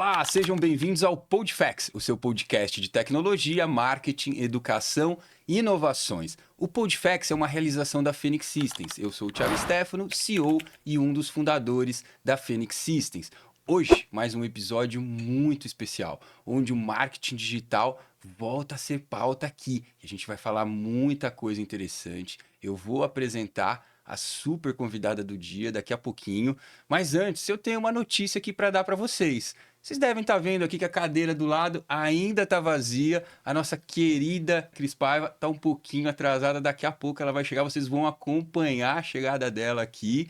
Olá, sejam bem-vindos ao PodFacts, o seu podcast de tecnologia, marketing, educação e inovações. O PodFacts é uma realização da Phoenix Systems. Eu sou o Thiago Stefano, CEO e um dos fundadores da Phoenix Systems. Hoje, mais um episódio muito especial, onde o marketing digital volta a ser pauta aqui. A gente vai falar muita coisa interessante. Eu vou apresentar a super convidada do dia daqui a pouquinho. Mas antes, eu tenho uma notícia aqui para dar para vocês. Vocês devem estar vendo aqui que a cadeira do lado ainda está vazia. A nossa querida Cris Paiva está um pouquinho atrasada. Daqui a pouco ela vai chegar. Vocês vão acompanhar a chegada dela aqui.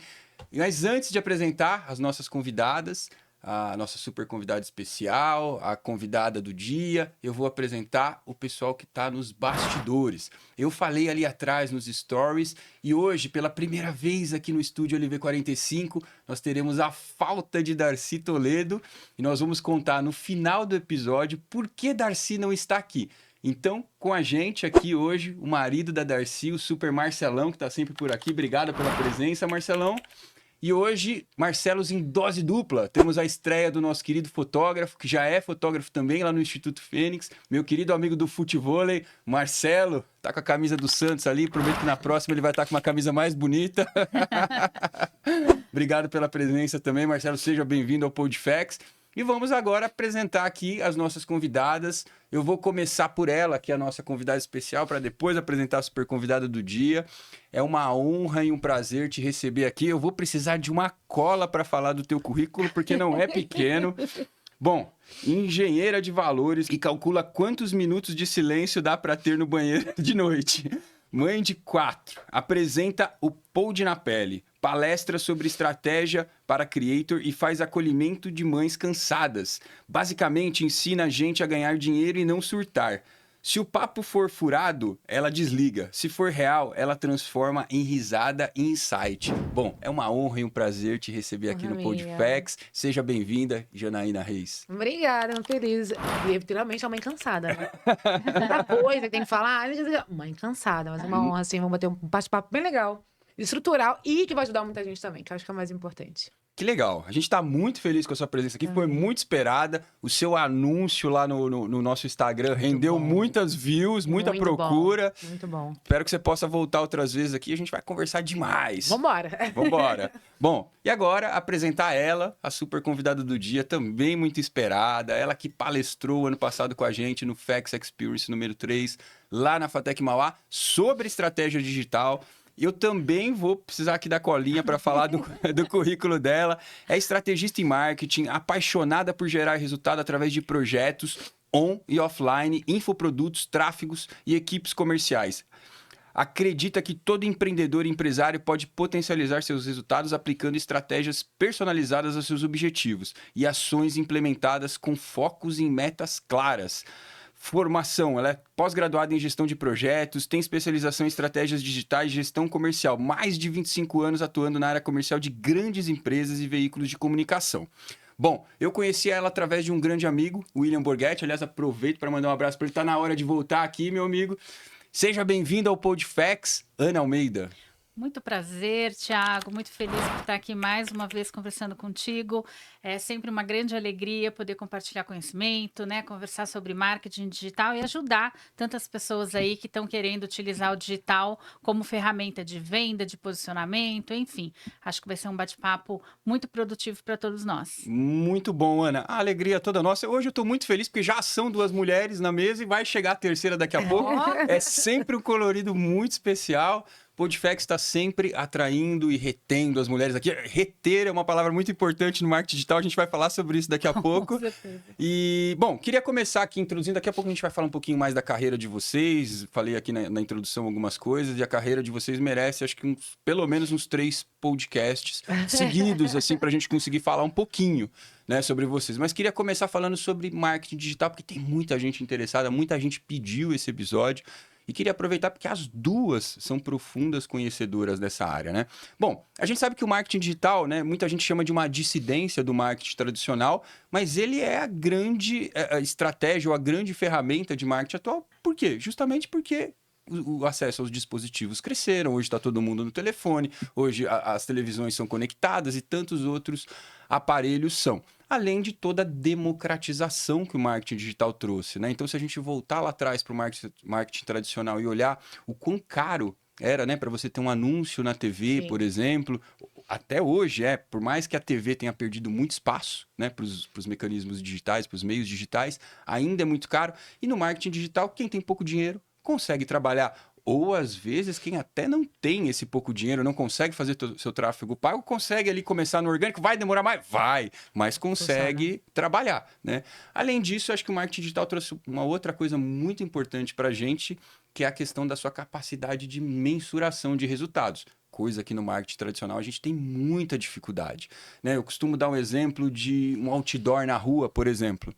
Mas antes de apresentar as nossas convidadas, a nossa super convidada especial, a convidada do dia, eu vou apresentar o pessoal que está nos bastidores. Eu falei ali atrás nos stories e hoje, pela primeira vez aqui no estúdio LV45, nós teremos a falta de Darcy Toledo e nós vamos contar no final do episódio por que Darcy não está aqui. Então, com a gente aqui hoje, o marido da Darcy, o super Marcelão, que está sempre por aqui. Obrigado pela presença, Marcelão. E hoje, Marcelos em dose dupla. Temos a estreia do nosso querido fotógrafo, que já é fotógrafo também lá no Instituto Fênix. Meu querido amigo do futevôlei, Marcelo, tá com a camisa do Santos ali. Prometo que na próxima ele vai estar com uma camisa mais bonita. Obrigado pela presença também, Marcelo. Seja bem-vindo ao PodFacts. E vamos agora apresentar aqui as nossas convidadas. Eu vou começar por ela, que é a nossa convidada especial, para depois apresentar a super convidada do dia. É uma honra e um prazer te receber aqui. Eu vou precisar de uma cola para falar do teu currículo, porque não é pequeno. Bom, engenheira de valores e calcula quantos minutos de silêncio dá para ter no banheiro de noite. Mãe de 4, apresenta o Pod na Pele, palestra sobre estratégia para creator e faz acolhimento de mães cansadas. Basicamente, ensina a gente a ganhar dinheiro e não surtar. Se o papo for furado, ela desliga. Se for real, ela transforma em risada e insight. Bom, é uma honra e um prazer te receber aqui no PodFacts. Seja bem-vinda, Janaína Reis. Obrigada, feliz. E literalmente a mãe cansada, né? Tanta coisa que tem que falar. Mãe cansada, mas é uma honra, assim. Vamos bater um bate-papo bem legal, estrutural e que vai ajudar muita gente também, que eu acho que é o mais importante. Que legal. A gente está muito feliz com a sua presença aqui. Foi muito esperada. O seu anúncio lá no nosso Instagram rendeu muitas views, muita procura. Muito bom. Espero que você possa voltar outras vezes aqui. A gente vai conversar demais. Vambora. Vambora. Bom, e agora apresentar ela, a super convidada do dia, também muito esperada. Ela que palestrou ano passado com a gente no Facts Experience número 3, lá na Fatec Mauá, sobre estratégia digital. Eu também vou precisar aqui da colinha para falar do currículo dela. É estrategista em marketing, apaixonada por gerar resultado através de projetos on e offline, infoprodutos, tráfegos e equipes comerciais. Acredita que todo empreendedor e empresário pode potencializar seus resultados aplicando estratégias personalizadas aos seus objetivos e ações implementadas com focos em metas claras. Formação, ela é pós-graduada em gestão de projetos, tem especialização em estratégias digitais e gestão comercial, mais de 25 anos atuando na área comercial de grandes empresas e veículos de comunicação. Bom, eu conheci ela através de um grande amigo, William Borghetti. Aliás, aproveito para mandar um abraço para ele. Está na hora de voltar aqui, meu amigo. Seja bem-vindo ao PodFacts, Ana Almeida. Muito prazer, Thiago. Muito feliz por estar aqui mais uma vez conversando contigo. É sempre uma grande alegria poder compartilhar conhecimento, né? Conversar sobre marketing digital e ajudar tantas pessoas aí que estão querendo utilizar o digital como ferramenta de venda, de posicionamento, enfim. Acho que vai ser um bate-papo muito produtivo para todos nós. Muito bom, Ana. A alegria toda nossa. Hoje eu estou muito feliz porque já são 2 mulheres na mesa e vai chegar a terceira daqui a pouco. É sempre um colorido muito especial. PodFacts está sempre atraindo e retendo as mulheres aqui. Reter é uma palavra muito importante no marketing digital, a gente vai falar sobre isso daqui a pouco. Com certeza. E, bom, queria começar aqui introduzindo, daqui a pouco a gente vai falar um pouquinho mais da carreira de vocês. Falei aqui na introdução algumas coisas e a carreira de vocês merece, acho que pelo menos uns 3 podcasts seguidos, assim, para a gente conseguir falar um pouquinho, né, sobre vocês. Mas queria começar falando sobre marketing digital, porque tem muita gente interessada, muita gente pediu esse episódio. E queria aproveitar porque as duas são profundas conhecedoras dessa área, né? Bom, a gente sabe que o marketing digital, né, muita gente chama de uma dissidência do marketing tradicional, mas ele é a grande estratégia ou a grande ferramenta de marketing atual. Por quê? Justamente porque o acesso aos dispositivos cresceram, hoje está todo mundo no telefone, hoje as televisões são conectadas e tantos outros aparelhos são. além de toda a democratização que o marketing digital trouxe, né? Então, se a gente voltar lá atrás para o marketing tradicional e olhar o quão caro era, né, para você ter um anúncio na TV, Sim. por exemplo, até hoje por mais que a TV tenha perdido muito espaço, né, para os mecanismos digitais, para os meios digitais, ainda é muito caro. E no marketing digital, quem tem pouco dinheiro consegue trabalhar. Ou, às vezes, quem até não tem esse pouco dinheiro, não consegue fazer seu tráfego pago, consegue ali começar no orgânico. Vai demorar mais? Vai, mas consegue trabalhar, né? Além disso, acho que o marketing digital trouxe uma outra coisa muito importante para a gente, que é a questão da sua capacidade de mensuração de resultados. Coisa que no marketing tradicional a gente tem muita dificuldade, né? Eu costumo dar um exemplo de um outdoor na rua, por exemplo.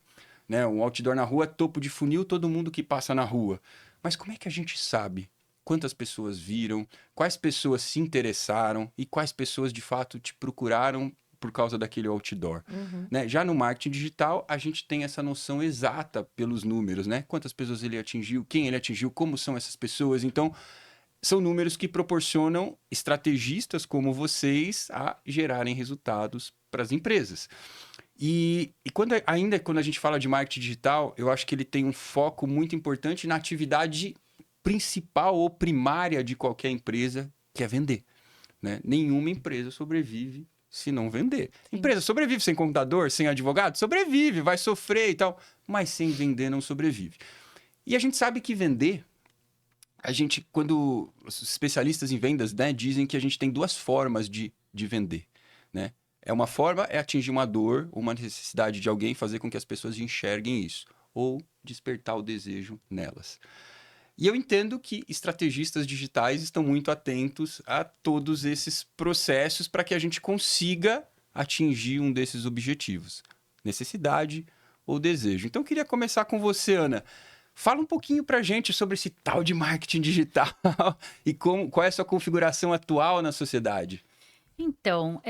Né? Um outdoor na rua, topo de funil, todo mundo que passa na rua. Mas como é que a gente sabe quantas pessoas viram, quais pessoas se interessaram e quais pessoas de fato te procuraram por causa daquele outdoor? Né? Já no marketing digital, a gente tem essa noção exata pelos números, né? Quantas pessoas ele atingiu, quem ele atingiu, como são essas pessoas. Então, são números que proporcionam estrategistas como vocês a gerarem resultados para as empresas. E ainda quando a gente fala de marketing digital, eu acho que ele tem um foco muito importante na atividade principal ou primária de qualquer empresa, que é vender. Né? Nenhuma empresa sobrevive se não vender. Sim. Empresa sobrevive sem contador, sem advogado? Sobrevive, vai sofrer e tal, mas sem vender não sobrevive. E a gente sabe que vender, quando os especialistas em vendas, né, dizem que a gente tem duas formas de vender, né? Uma forma é atingir uma dor, uma necessidade de alguém, fazer com que as pessoas enxerguem isso, ou despertar o desejo nelas. E eu entendo que estrategistas digitais estão muito atentos a todos esses processos para que a gente consiga atingir um desses objetivos, necessidade ou desejo. Então, eu queria começar com você, Ana. Fala um pouquinho para a gente sobre esse tal de marketing digital e qual é a sua configuração atual na sociedade. Então,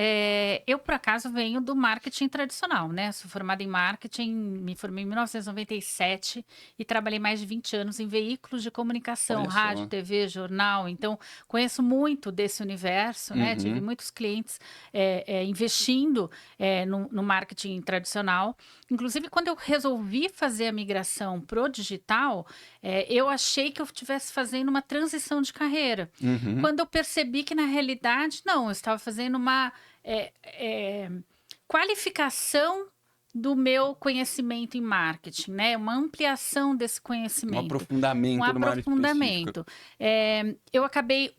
eu por acaso venho do marketing tradicional, né? Sou formada em marketing, me formei em 1997 e trabalhei mais de 20 anos em veículos de comunicação, Olha rádio, só. TV, jornal. Então, conheço muito desse universo, né? Tive muitos clientes investindo no marketing tradicional. Inclusive, quando eu resolvi fazer a migração pro digital, eu achei que eu estivesse fazendo uma transição de carreira. Quando eu percebi que, na realidade, não, eu estava fazendo uma qualificação do meu conhecimento em marketing, né? Uma ampliação desse conhecimento. Um aprofundamento numa área específica. Eu acabei...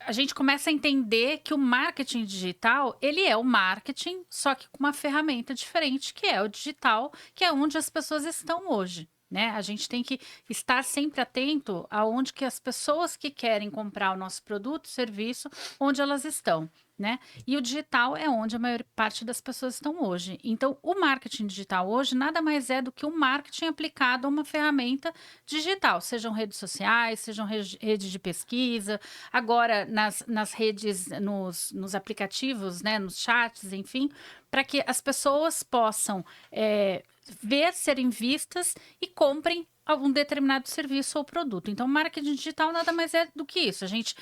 a gente começa a entender que o marketing digital, ele é o marketing, só que com uma ferramenta diferente, que é o digital, que é onde as pessoas estão hoje. Né? A gente tem que estar sempre atento aonde que as pessoas que querem comprar o nosso produto, serviço, onde elas estão, né? E o digital é onde a maior parte das pessoas estão hoje. Então, o marketing digital hoje nada mais é do que um marketing aplicado a uma ferramenta digital, sejam redes sociais, sejam redes de pesquisa, agora nas redes, nos aplicativos, né? Nos chats, enfim, para que as pessoas possam serem vistas e comprem algum determinado serviço ou produto. Então, marketing digital nada mais é do que isso. A gente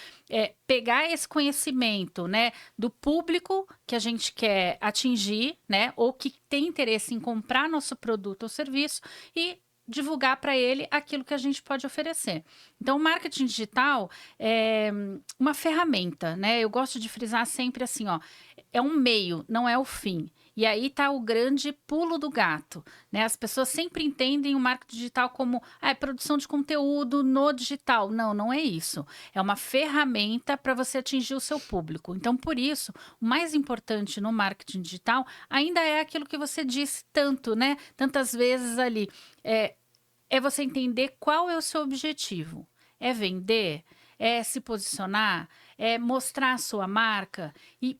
pegar esse conhecimento, né, do público que a gente quer atingir, né, ou que tem interesse em comprar nosso produto ou serviço e divulgar para ele aquilo que a gente pode oferecer. Então, o marketing digital é uma ferramenta, né? Eu gosto de frisar sempre assim, ó, é um meio, não é o fim. E aí está o grande pulo do gato, né? As pessoas sempre entendem o marketing digital como produção de conteúdo no digital. Não, não é isso. É uma ferramenta para você atingir o seu público. Então, por isso, o mais importante no marketing digital ainda é aquilo que você disse tanto, né? Tantas vezes ali. É você entender qual é o seu objetivo. É vender? É se posicionar? É mostrar a sua marca? E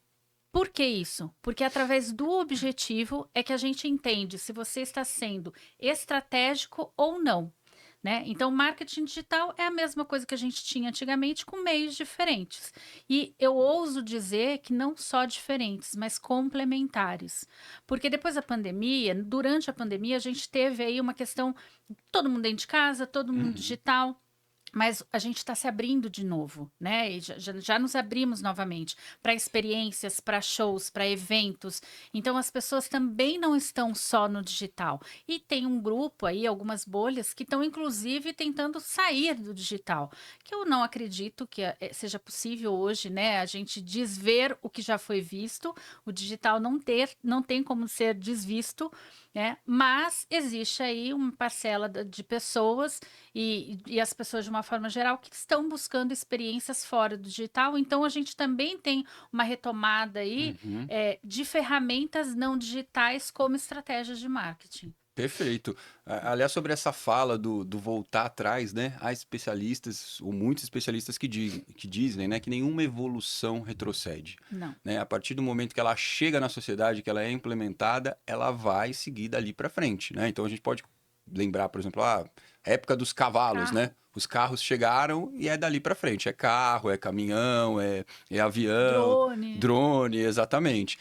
por que isso? Porque através do objetivo é que a gente entende se você está sendo estratégico ou não. Né? Então, marketing digital é a mesma coisa que a gente tinha antigamente com meios diferentes. E eu ouso dizer que não só diferentes, mas complementares. Porque depois da pandemia, durante a pandemia, a gente teve aí uma questão, todo mundo dentro de casa, todo mundo digital. Mas a gente está se abrindo de novo, né? E já nos abrimos novamente para experiências, para shows, para eventos. Então as pessoas também não estão só no digital. E tem um grupo aí, algumas bolhas, que estão inclusive tentando sair do digital. Que eu não acredito que seja possível hoje, né? A gente desver o que já foi visto. O digital não tem como ser desvisto, né? Mas existe aí uma parcela de pessoas e as pessoas de uma forma geral que estão buscando experiências fora do digital. Então a gente também tem uma retomada aí Uhum. de ferramentas não digitais como estratégias de marketing. Perfeito. Aliás, sobre essa fala do voltar atrás, né? Há especialistas, ou muitos especialistas que dizem, né, que nenhuma evolução retrocede. Não. Né? A partir do momento que ela chega na sociedade, que ela é implementada, ela vai seguir dali para frente, né? Então a gente pode lembrar, por exemplo, a época dos cavalos, Carro. né? Os carros chegaram e é dali para frente. É carro, é caminhão, é avião, Drone. drone, exatamente.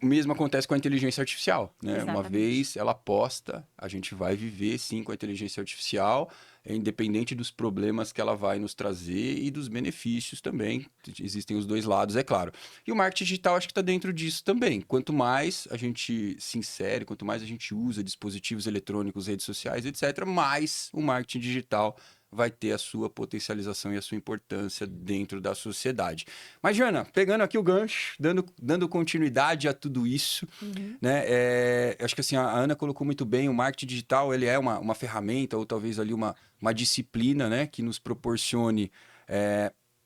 O mesmo acontece com a inteligência artificial, né? Uma Exatamente. vez ela posta, a gente vai viver sim com a inteligência artificial, independente dos problemas que ela vai nos trazer e dos benefícios também. Existem os dois lados, é claro. E o marketing digital acho que está dentro disso também. Quanto mais a gente se insere, quanto mais a gente usa dispositivos eletrônicos, redes sociais, etc., mais o marketing digital vai ter a sua potencialização e a sua importância dentro da sociedade. Mas, Jana, pegando aqui o gancho, dando continuidade a tudo isso, né? Acho que assim, a Ana colocou muito bem, o marketing digital ele é uma ferramenta, ou talvez ali uma disciplina, né? Que nos proporcione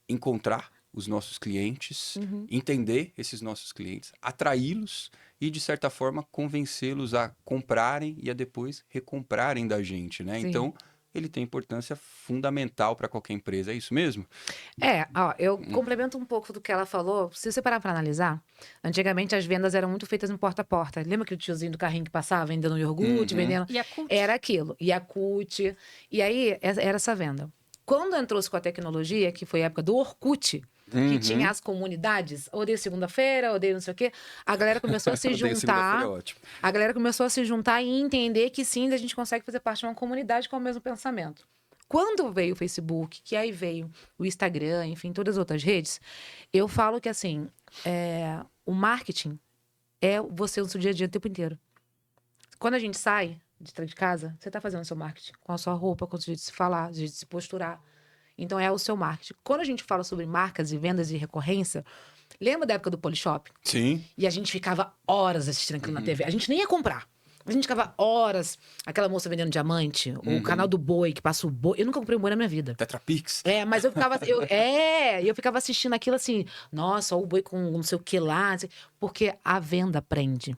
encontrar os nossos clientes, entender esses nossos clientes, atraí-los e, de certa forma, convencê-los a comprarem e a depois recomprarem da gente, né? Sim. Então, ele tem importância fundamental para qualquer empresa, é isso mesmo? Ó, eu complemento um pouco do que ela falou. Se você parar para analisar, antigamente as vendas eram muito feitas no porta a porta. Lembra aquele tiozinho do carrinho que passava vendendo iogurte, vendendo? E a Cult. Era aquilo. Yakult. E aí era essa venda. Quando entrou-se com a tecnologia, que foi a época do Orkut, que tinha as comunidades, odeio segunda-feira, odeio não sei o quê, a galera começou a se Odeio segunda-feira, juntar. é ótimo. A galera começou a se juntar e entender que sim, a gente consegue fazer parte de uma comunidade com o mesmo pensamento. Quando veio o Facebook, que aí veio o Instagram, enfim, todas as outras redes, eu falo que assim, o marketing é você no seu dia a dia o tempo inteiro. Quando a gente sai de casa, você está fazendo o seu marketing com a sua roupa, com o seu jeito de se falar, o jeito de se posturar. Então é o seu marketing. Quando a gente fala sobre marcas e vendas e recorrência, lembra da época do Polishop? Sim. E a gente ficava horas assistindo aquilo na TV. A gente nem ia comprar. A gente ficava horas. Aquela moça vendendo diamante, o canal do boi, que passa o boi. Eu nunca comprei um boi na minha vida. Tetrapix. Mas eu ficava. Eu ficava assistindo aquilo assim, nossa, o boi com não sei o que lá. Porque a venda prende.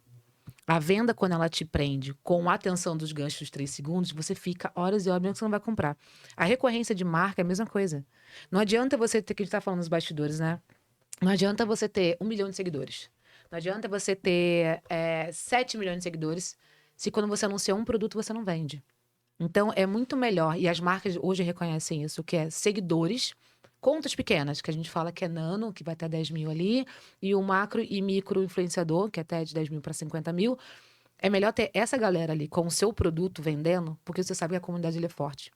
A venda, quando ela te prende com a atenção dos ganchos dos 3 segundos, você fica horas e horas mesmo que você não vai comprar. A recorrência de marca é a mesma coisa. Não adianta você ter, que a gente tá falando nos bastidores, né? Não adianta você ter 1 milhão de seguidores. Não adianta você ter 7 milhões de seguidores se quando você anuncia um produto você não vende. Então, é muito melhor, e as marcas hoje reconhecem isso, que é seguidores, contas pequenas, que a gente fala que é nano, que vai até 10 mil ali, e o macro e micro influenciador, que é até de 10 mil para 50 mil. É melhor ter essa galera ali com o seu produto vendendo, porque você sabe que a comunidade ele é forte.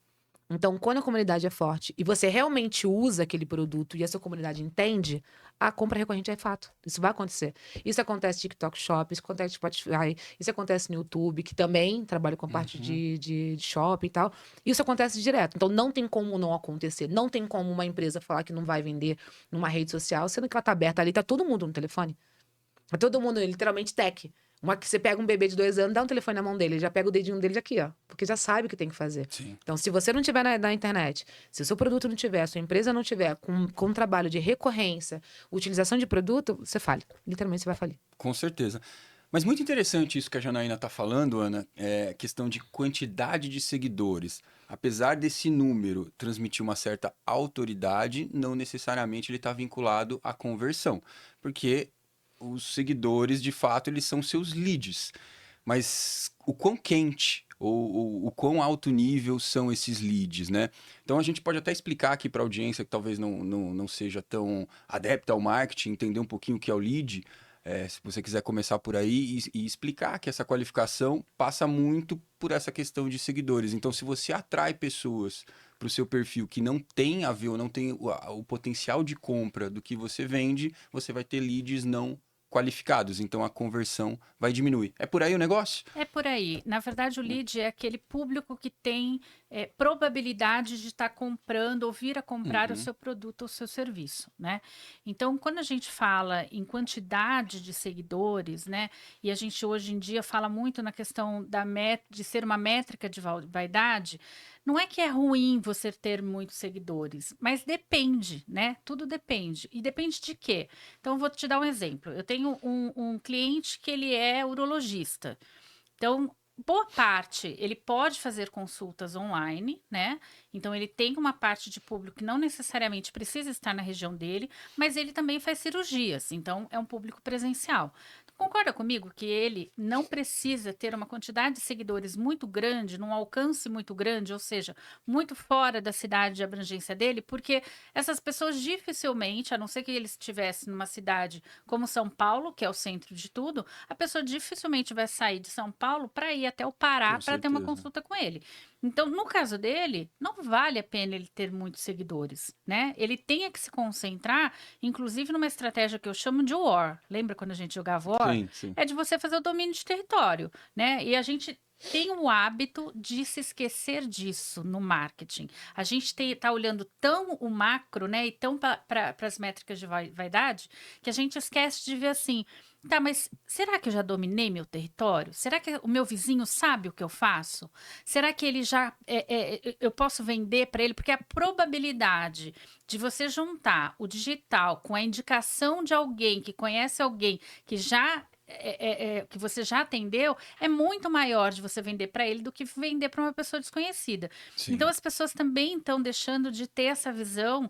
Então, quando a comunidade é forte e você realmente usa aquele produto e a sua comunidade entende, a compra recorrente é fato. Isso vai acontecer. Isso acontece no TikTok Shop, isso acontece no Spotify, isso acontece no YouTube, que também trabalha com a parte de shopping e tal. Isso acontece direto. Então, não tem como não acontecer. Não tem como uma empresa falar que não vai vender numa rede social, sendo que ela tá aberta ali, tá todo mundo no telefone. Tá todo mundo, literalmente, tech. Que você pega um bebê de 2 anos, dá um telefone na mão dele, ele já pega o dedinho dele aqui, ó. Porque já sabe o que tem que fazer. Sim. Então, se você não tiver na internet, se o seu produto não tiver, a sua empresa não tiver com um trabalho de recorrência, utilização de produto, você falha. Literalmente, você vai falir. Com certeza. Mas muito interessante isso que a Janaína está falando, Ana, questão de quantidade de seguidores. Apesar desse número transmitir uma certa autoridade, não necessariamente ele está vinculado à conversão. Porque os seguidores, de fato, eles são seus leads. Mas o quão quente ou o quão alto nível são esses leads, né? Então a gente pode até explicar aqui para a audiência que talvez não seja tão adepta ao marketing, entender um pouquinho o que é o lead. Se você quiser começar por aí e explicar que essa qualificação passa muito por essa questão de seguidores. Então, se você atrai pessoas para o seu perfil que não tem a ver ou não tem o potencial de compra do que você vende, você vai ter leads não qualificados, então a conversão vai diminuir. É por aí o negócio? É por aí. Na verdade, o lead é aquele público que tem probabilidade de estar comprando ou vir a comprar o seu produto ou seu serviço, né? Então, quando a gente fala em quantidade de seguidores, né? E a gente hoje em dia fala muito na questão de ser uma métrica de vaidade, não é que é ruim você ter muitos seguidores, mas depende, né? Tudo depende. E depende de quê? Então, eu vou te dar um exemplo. Eu tenho um cliente que ele é urologista. Então, boa parte, ele pode fazer consultas online, né? Então, ele tem uma parte de público que não necessariamente precisa estar na região dele, mas ele também faz cirurgias, então é um público presencial. Concorda comigo que ele não precisa ter uma quantidade de seguidores muito grande, num alcance muito grande, ou seja, muito fora da cidade de abrangência dele, porque essas pessoas dificilmente, a não ser que ele estivesse numa cidade como São Paulo, que é o centro de tudo, a pessoa dificilmente vai sair de São Paulo para ir até o Pará Com para ter uma certeza. consulta com ele. Então, no caso dele, não vale a pena ele ter muitos seguidores, né? Ele tem que se concentrar, inclusive numa estratégia que eu chamo de War. Lembra quando a gente jogava War? Sim, sim. É de você fazer o domínio de território, né? E a gente tem o hábito de se esquecer disso no marketing. A gente está olhando tão o macro, né? E tão para as métricas de vaidade, que a gente esquece de ver assim. Tá, mas será que eu já dominei meu território? Será que o meu vizinho sabe o que eu faço? Será que ele já eu posso vender para ele? Porque a probabilidade de você juntar o digital com a indicação de alguém que conhece alguém que já que você já atendeu é muito maior de você vender para ele do que vender para uma pessoa desconhecida. Sim. Então as pessoas também estão deixando de ter essa visão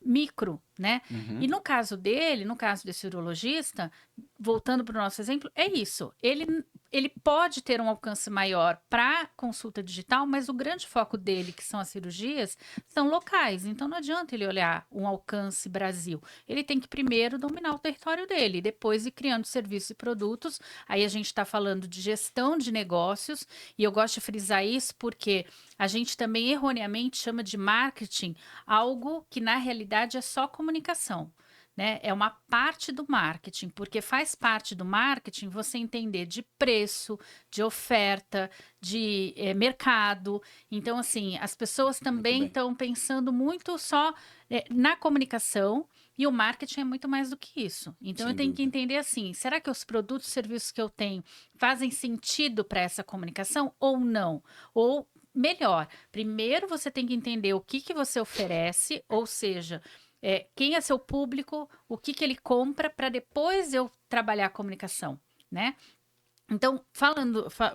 micro, né? Uhum. E no caso dele, no caso desse urologista, voltando para o nosso exemplo, é isso. Ele pode ter um alcance maior para consulta digital, mas o grande foco dele, que são as cirurgias, são locais. Então não adianta ele olhar um alcance Brasil. Ele tem que primeiro dominar o território dele, depois ir criando serviços e produtos. Aí a gente está falando de gestão de negócios, e eu gosto de frisar isso porque a gente também erroneamente chama de marketing algo que na realidade é só comunicação. Né? É uma parte do marketing, porque faz parte do marketing você entender de preço, de oferta, de mercado. Então, assim, as pessoas também estão pensando muito só na comunicação, e o marketing é muito mais do que isso. Então, Sem eu tenho que dúvida. entender assim, será que os produtos e serviços que eu tenho fazem sentido para essa comunicação ou não? Ou melhor, primeiro você tem que entender o que você oferece, ou seja, quem é seu público, o que ele compra, para depois eu trabalhar a comunicação, né? Então,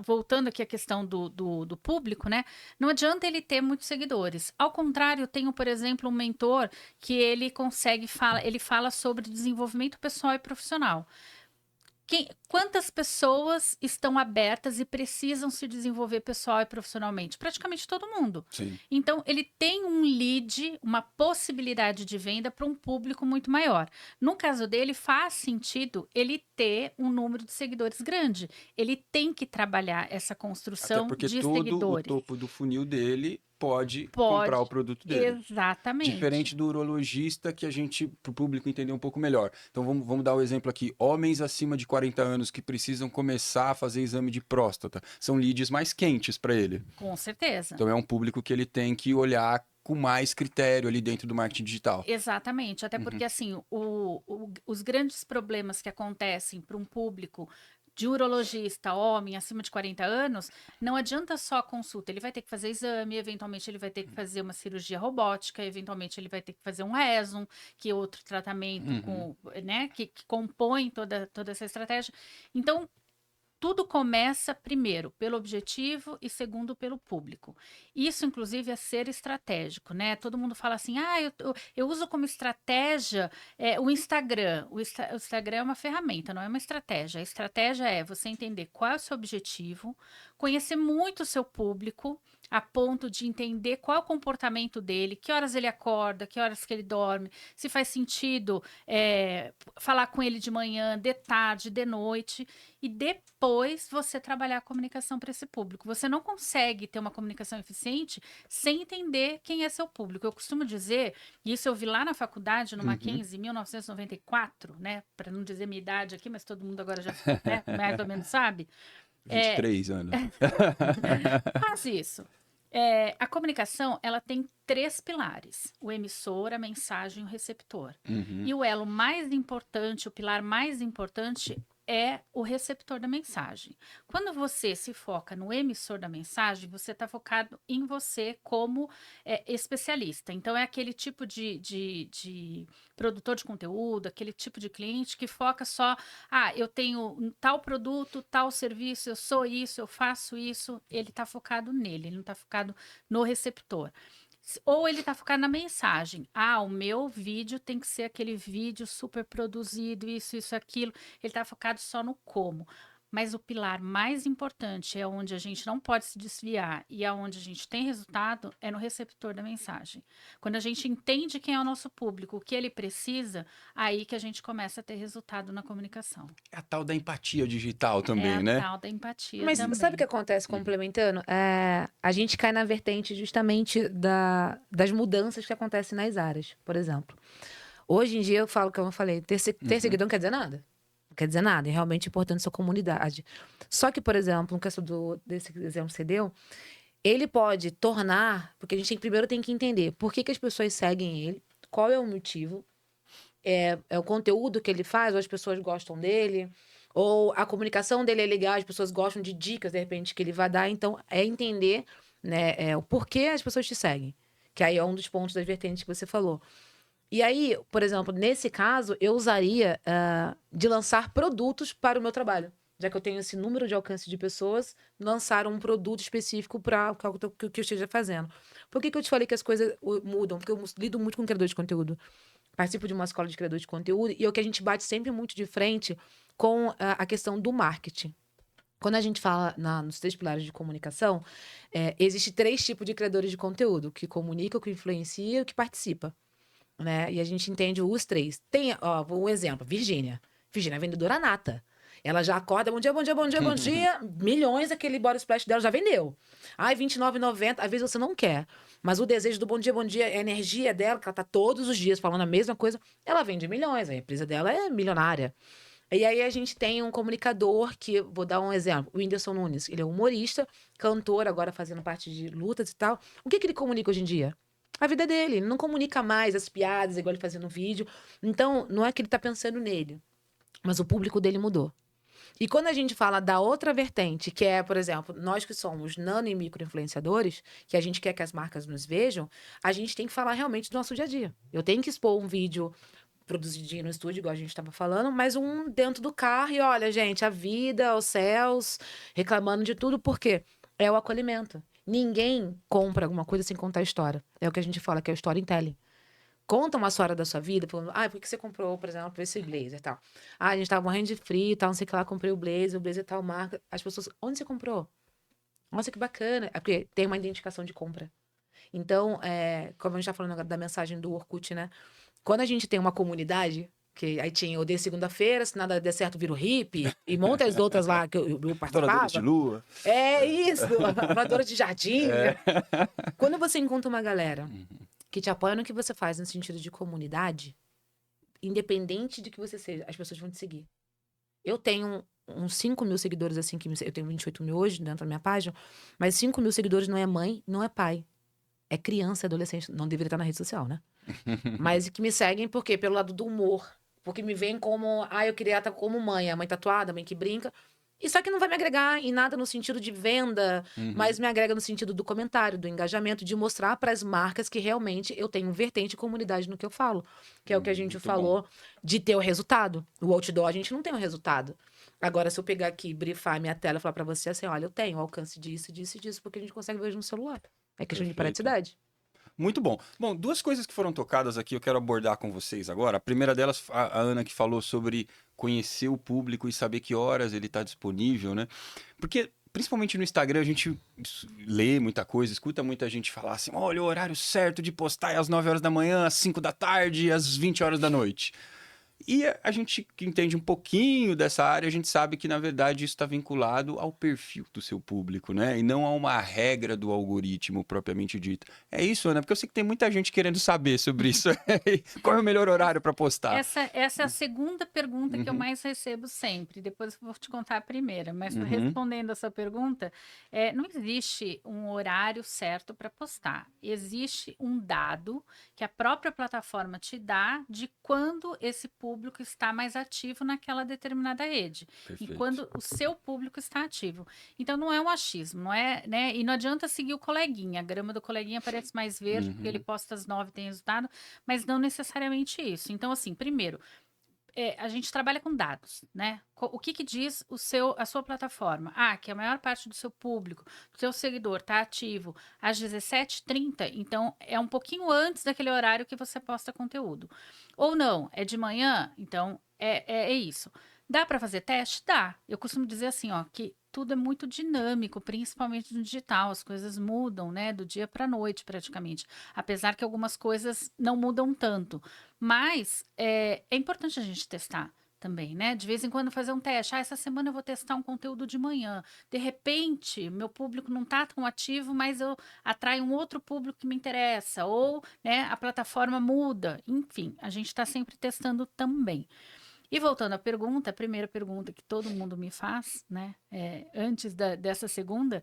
voltando aqui à questão do público, né? Não adianta ele ter muitos seguidores. Ao contrário, eu tenho, por exemplo, um mentor que ele ele fala sobre desenvolvimento pessoal e profissional. Quantas pessoas estão abertas e precisam se desenvolver pessoal e profissionalmente? Praticamente todo mundo. Sim. Então, ele tem um lead, uma possibilidade de venda para um público muito maior. No caso dele, faz sentido ele ter um número de seguidores grande. Ele tem que trabalhar essa construção Até porque de todo seguidores. o topo do funil dele pode comprar o produto dele. Exatamente. Diferente do urologista, que a gente, para o público entender um pouco melhor. Então vamos dar o exemplo aqui. Homens acima de 40 anos que precisam começar a fazer exame de próstata. São leads mais quentes para ele. Com certeza. Então é um público que ele tem que olhar com mais critério ali dentro do marketing digital. Exatamente, até porque assim, os grandes problemas que acontecem para um público de urologista, homem, acima de 40 anos, não adianta só a consulta, ele vai ter que fazer exame, eventualmente ele vai ter que fazer uma cirurgia robótica, eventualmente ele vai ter que fazer um Rezum, que é outro tratamento né, que compõe toda essa estratégia. Então, tudo começa, primeiro, pelo objetivo e segundo, pelo público. Isso, inclusive, é ser estratégico, né? Todo mundo fala assim, eu uso como estratégia o Instagram. O Instagram é uma ferramenta, não é uma estratégia. A estratégia é você entender qual é o seu objetivo, conhecer muito o seu público. a ponto de entender qual é o comportamento dele, que horas ele acorda, que horas que ele dorme, se faz sentido falar com ele de manhã, de tarde, de noite, e depois você trabalhar a comunicação para esse público. Você não consegue ter uma comunicação eficiente sem entender quem é seu público. Eu costumo dizer, e isso eu vi lá na faculdade, no Mackenzie, em 1994, né? Para não dizer minha idade aqui, mas todo mundo agora já, né, mais ou menos sabe. 23 anos. Faz isso. A comunicação, ela tem 3 pilares: o emissor, a mensagem e o receptor. E o elo mais importante, o pilar mais importante é o receptor da mensagem. Quando você se foca no emissor da mensagem, você está focado em você como especialista. Então, é aquele tipo de produtor de conteúdo, aquele tipo de cliente que foca só, eu tenho tal produto, tal serviço, eu sou isso, eu faço isso. Ele está focado nele, ele não está focado no receptor. Ou ele está focado na mensagem. O meu vídeo tem que ser aquele vídeo super produzido, isso, aquilo. Ele está focado só no como. Mas o pilar mais importante é onde a gente não pode se desviar e aonde a gente tem resultado é no receptor da mensagem. Quando a gente entende quem é o nosso público, o que ele precisa, aí que a gente começa a ter resultado na comunicação. É a tal da empatia digital também, né? É a tal da empatia Mas também. sabe o que acontece complementando? A gente cai na vertente justamente das mudanças que acontecem nas áreas, por exemplo. Hoje em dia eu falo, como eu falei, ter seguidor não quer dizer nada. Não quer dizer nada, é realmente importante sua comunidade. Só que, por exemplo, no caso desse exemplo que você deu, ele pode tornar, porque a gente primeiro tem que entender por que as pessoas seguem ele, qual é o motivo, é o conteúdo que ele faz, ou as pessoas gostam dele, ou a comunicação dele é legal, as pessoas gostam de dicas, de repente, que ele vai dar. Então, é entender, né, o porquê as pessoas te seguem. Que aí é um dos pontos das vertentes que você falou. E aí, por exemplo, nesse caso, eu usaria de lançar produtos para o meu trabalho. Já que eu tenho esse número de alcance de pessoas, lançar um produto específico para o que eu esteja fazendo. Por que eu te falei que as coisas mudam? Porque eu lido muito com criador de conteúdo. Participo de uma escola de criador de conteúdo e é o que a gente bate sempre muito de frente com a questão do marketing. Quando a gente fala nos 3 pilares de comunicação, existe 3 tipos de criadores de conteúdo: o que comunica, o que influencia e o que participa. Né? E a gente entende os 3. Tem, um exemplo, Virgínia. Virgínia é vendedora nata. Ela já acorda, bom dia, bom dia, bom dia, bom dia. Milhões, aquele body splash dela já vendeu. R$29,90, às vezes você não quer. Mas o desejo do bom dia, a energia dela, que ela tá todos os dias falando a mesma coisa, ela vende milhões. A empresa dela é milionária. E aí a gente tem um comunicador que, vou dar um exemplo, o Whindersson Nunes. Ele é humorista, cantor, agora fazendo parte de lutas e tal. O que ele comunica hoje em dia? A vida dele. Ele não comunica mais as piadas, igual ele fazia no vídeo. Então, não é que ele tá pensando nele, mas o público dele mudou. E quando a gente fala da outra vertente, que é, por exemplo, nós que somos nano e micro influenciadores, que a gente quer que as marcas nos vejam, a gente tem que falar realmente do nosso dia a dia. Eu tenho que expor um vídeo produzidinho no estúdio, igual a gente estava falando, mas um dentro do carro e olha, gente, a vida, os céus, reclamando de tudo, por quê? É o acolhimento. Ninguém compra alguma coisa sem contar a história. É o que a gente fala, que é o storytelling. Conta uma história da sua vida, falando, por que você comprou, por exemplo, esse blazer e tal? A gente tava morrendo de frio e tal, não sei o que lá, comprei o blazer tal marca. As pessoas, onde você comprou? Nossa, que bacana. É porque tem uma identificação de compra. Então, como a gente tá falando agora da mensagem do Orkut, né? Quando a gente tem uma comunidade, que aí tinha o de segunda-feira, se nada der certo, vira o hippie, e muitas outras lá que eu participava. Adoradora de lua. É isso, adoradora de jardim. Quando você encontra uma galera que te apoia no que você faz no sentido de comunidade, independente de que você seja, as pessoas vão te seguir. Eu tenho uns 5 mil seguidores assim, eu tenho 28 mil hoje dentro da minha página, mas 5 mil seguidores não é mãe, não é pai. É criança, adolescente, não deveria estar na rede social, né? Mas que me seguem por quê? Pelo lado do humor. Porque me veem como, eu queria estar como mãe, a mãe tatuada, a mãe que brinca. Isso aqui não vai me agregar em nada no sentido de venda, mas me agrega no sentido do comentário, do engajamento, de mostrar para as marcas que realmente eu tenho vertente e comunidade no que eu falo. Que é o que a gente falou de ter o resultado. O outdoor, a gente não tem o resultado. Agora, se eu pegar aqui, brifar minha tela e falar para você assim, olha, eu tenho alcance disso, disso e disso, porque a gente consegue ver no celular. É questão de praticidade. Muito bom. Bom, 2 coisas que foram tocadas aqui eu quero abordar com vocês agora. A primeira delas, a Ana que falou sobre conhecer o público e saber que horas ele está disponível, né? Porque principalmente no Instagram, a gente lê muita coisa, escuta muita gente falar assim, olha, o horário certo de postar é às 9 horas da manhã, às 5 da tarde, às 20 horas da noite. E a gente que entende um pouquinho dessa área, a gente sabe que, na verdade, isso está vinculado ao perfil do seu público, né? E não a uma regra do algoritmo propriamente dito. É isso, Ana? Porque eu sei que tem muita gente querendo saber sobre isso. Qual é o melhor horário para postar? Essa é a segunda pergunta que eu mais recebo sempre. Depois eu vou te contar a primeira. Mas respondendo essa pergunta, não existe um horário certo para postar. Existe um dado que a própria plataforma te dá de quando esse público está mais ativo naquela determinada rede. Perfeito. E quando o seu público está ativo. Então não é um achismo, não é, né? E não adianta seguir o coleguinha. A grama do coleguinha parece mais verde, porque ele posta às 9 tem resultado, mas não necessariamente isso. Então, assim, primeiro, a gente trabalha com dados, né? O que diz a sua plataforma? Que a maior parte do seu público, do seu seguidor, está ativo às 17h30, então é um pouquinho antes daquele horário que você posta conteúdo. Ou não, é de manhã, então é isso. Dá para fazer teste? Dá. Eu costumo dizer assim, ó, que tudo é muito dinâmico, principalmente no digital. As coisas mudam, né, do dia para a noite, praticamente. Apesar que algumas coisas não mudam tanto. Mas é importante a gente testar também, né? De vez em quando fazer um teste. Essa semana eu vou testar um conteúdo de manhã. De repente, meu público não está tão ativo, mas eu atraio um outro público que me interessa. Ou, né, a plataforma muda. Enfim, a gente está sempre testando também. E voltando à pergunta, a primeira pergunta que todo mundo me faz, né, antes dessa segunda,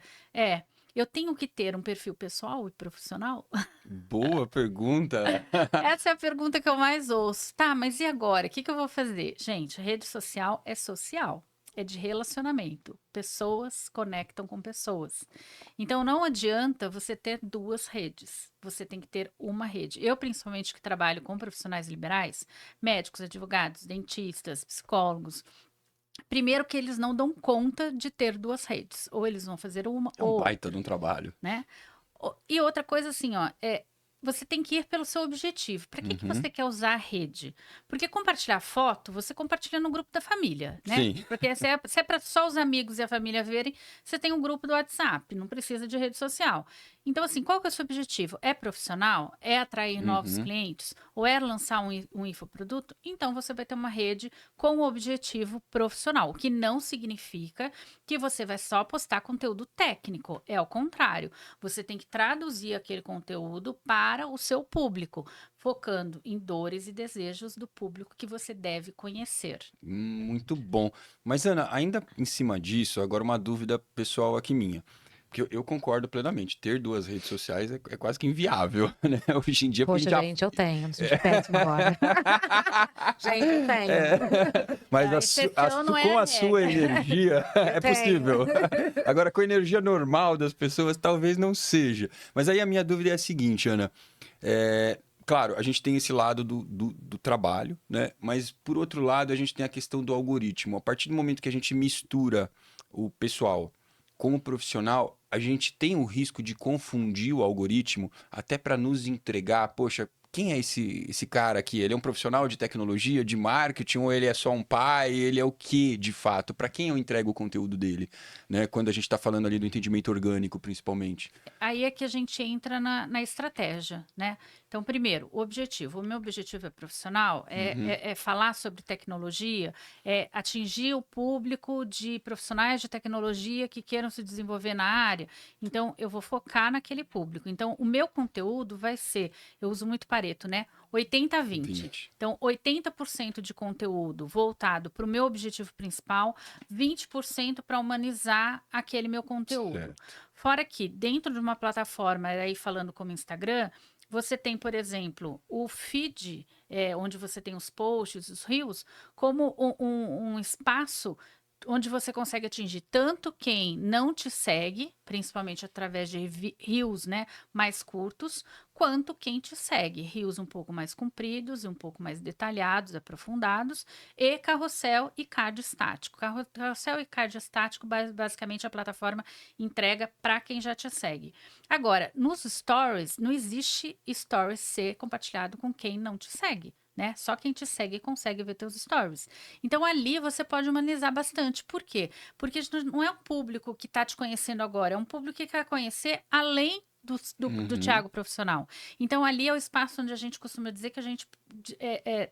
eu tenho que ter um perfil pessoal e profissional? Boa pergunta. Essa é a pergunta que eu mais ouço. Tá, mas e agora? O que eu vou fazer? Gente, rede social é social. É de relacionamento. Pessoas conectam com pessoas. Então, não adianta você ter duas redes. Você tem que ter uma rede. Eu, principalmente, que trabalho com profissionais liberais, médicos, advogados, dentistas, psicólogos, primeiro que eles não dão conta de ter duas redes. Ou eles vão fazer uma É um ou baita de um trabalho. né? E outra coisa assim, ó, você tem que ir pelo seu objetivo. Para que você quer usar a rede? Porque compartilhar foto, você compartilha no grupo da família, né? Sim. Porque se é para só os amigos e a família verem, você tem um grupo do WhatsApp, não precisa de rede social. Então, assim, qual que é o seu objetivo? É profissional? É atrair novos clientes? Ou é lançar um infoproduto? Então, você vai ter uma rede com o objetivo profissional, o que não significa que você vai só postar conteúdo técnico. É ao contrário. Você tem que traduzir aquele conteúdo para o seu público, focando em dores e desejos do público que você deve conhecer. Muito bom. Mas, Ana, ainda em cima disso, agora uma dúvida pessoal aqui minha. Porque eu concordo plenamente. Ter duas redes sociais é quase que inviável, né? Hoje em dia, porque Poxa, gente, eu tenho. Me sinto péssima agora. Gente, eu tenho. Mas A exceção não é com a a sua energia é tenho. possível. Agora, com a energia normal das pessoas, talvez não seja. Mas aí a minha dúvida é a seguinte, Ana. Claro, a gente tem esse lado do trabalho, né? Mas, por outro lado, a gente tem a questão do algoritmo. A partir do momento que a gente mistura o pessoal com o profissional, a gente tem o risco de confundir o algoritmo até para nos entregar, poxa, quem é esse cara aqui? Ele é um profissional de tecnologia, de marketing, ou ele é só um pai? Ele é o quê, de fato? Para quem eu entrego o conteúdo dele? Né? Quando a gente está falando ali do entendimento orgânico, principalmente. Aí é que a gente entra na estratégia, né? Então, primeiro, o objetivo. O meu objetivo é profissional, é falar sobre tecnologia, é atingir o público de profissionais de tecnologia que queiram se desenvolver na área. Então, eu vou focar naquele público. Então, o meu conteúdo vai ser, eu uso muito Pareto, né? 80-20. 20. Então, 80% de conteúdo voltado para o meu objetivo principal, 20% para humanizar aquele meu conteúdo. Certo. Fora que, dentro de uma plataforma, aí falando como Instagram, você tem, por exemplo, o feed, onde você tem os posts, os reels, como um espaço onde você consegue atingir tanto quem não te segue, principalmente através de reels, né, mais curtos, quanto quem te segue. Reels um pouco mais compridos e um pouco mais detalhados, aprofundados, e carrossel e card estático. Carrossel e card estático, basicamente, a plataforma entrega para quem já te segue. Agora, nos stories, não existe stories ser compartilhado com quem não te segue. né? Só quem te segue consegue ver teus stories. Então, ali você pode humanizar bastante. Por quê? Porque não é um público que está te conhecendo agora, é um público que quer conhecer além do Thiago profissional. Então, ali é o espaço onde a gente costuma dizer que a gente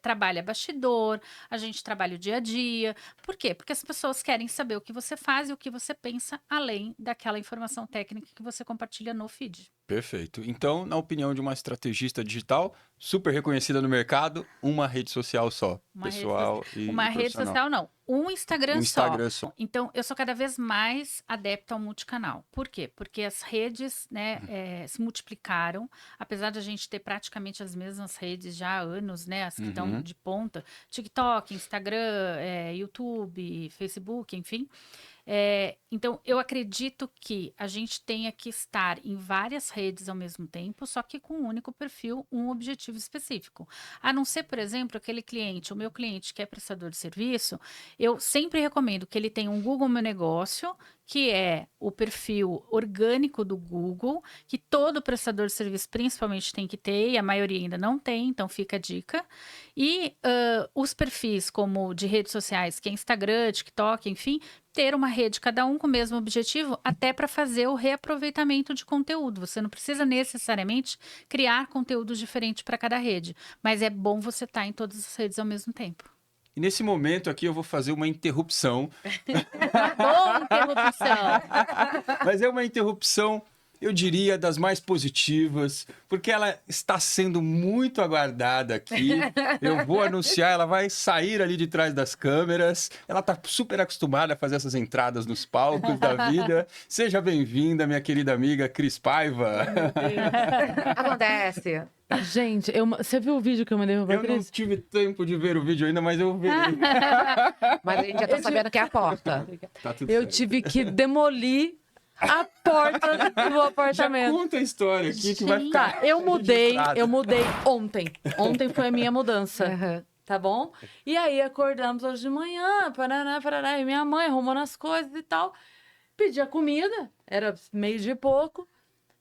trabalha bastidor, a gente trabalha o dia a dia. Por quê? Porque as pessoas querem saber o que você faz e o que você pensa, além daquela informação técnica que você compartilha no feed. Perfeito. Então, na opinião de uma estrategista digital, super reconhecida no mercado, uma rede social só, pessoal e Uma rede profissional. social, não. Um Instagram, Um Instagram só. Então, eu sou cada vez mais adepta ao multicanal. Por quê? Porque as redes, né, se multiplicaram. Apesar de a gente ter praticamente as mesmas redes já há anos, né? As que estão de ponta. TikTok, Instagram, YouTube, Facebook, enfim. Então, eu acredito que a gente tenha que estar em várias redes ao mesmo tempo, só que com um único perfil, um objetivo específico. A não ser, por exemplo, aquele cliente, o meu cliente que é prestador de serviço, eu sempre recomendo que ele tenha um Google Meu Negócio, que é o perfil orgânico do Google, que todo prestador de serviço principalmente tem que ter, e a maioria ainda não tem, então fica a dica. E os perfis como de redes sociais, que é Instagram, TikTok, enfim, ter uma rede, cada um com o mesmo objetivo, até para fazer o reaproveitamento de conteúdo. Você não precisa necessariamente criar conteúdos diferentes para cada rede, mas é bom você estar em todas as redes ao mesmo tempo. E nesse momento aqui eu vou fazer uma interrupção. Boa interrupção! Mas é uma interrupção, eu diria, das mais positivas, porque ela está sendo muito aguardada aqui. Eu vou anunciar, ela vai sair ali de trás das câmeras. Ela está super acostumada a fazer essas entradas nos palcos da vida. Seja bem-vinda, minha querida amiga Cris Paiva. Acontece. Gente, você viu o vídeo que eu mandei pra Eu não Cris? tive tempo de ver o vídeo ainda, mas eu vi. Mas a gente já tá sabendo que é a porta. Tá tudo Eu certo. tive que demolir a porta do Já apartamento. conta a história aqui que vai ficar. Tá, eu mudei registrado. ontem. Ontem foi a minha mudança. Aham. Tá bom? E aí acordamos hoje de manhã, paraná, paraná, e minha mãe arrumando as coisas e tal. Pedi a comida, era 12:30 e pouco.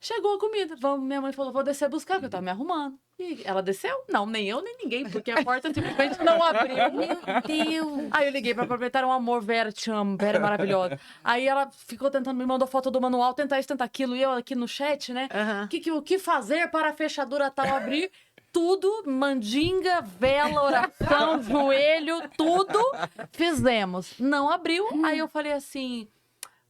Chegou a comida. Minha mãe falou, vou descer buscar, porque eu tava me arrumando. E ela desceu? Não, nem eu, nem ninguém, porque a porta simplesmente não abriu. Meu Deus! Aí eu liguei pra proprietária, um amor, Vera, te amo, Vera é maravilhosa. Aí ela ficou tentando, me mandou foto do manual, tentar isso, tentar aquilo, e eu aqui no chat, né? Aham. O que fazer para a fechadura tal abrir? Tudo, mandinga, vela, oração, joelho, tudo fizemos. Não abriu, aí eu falei assim...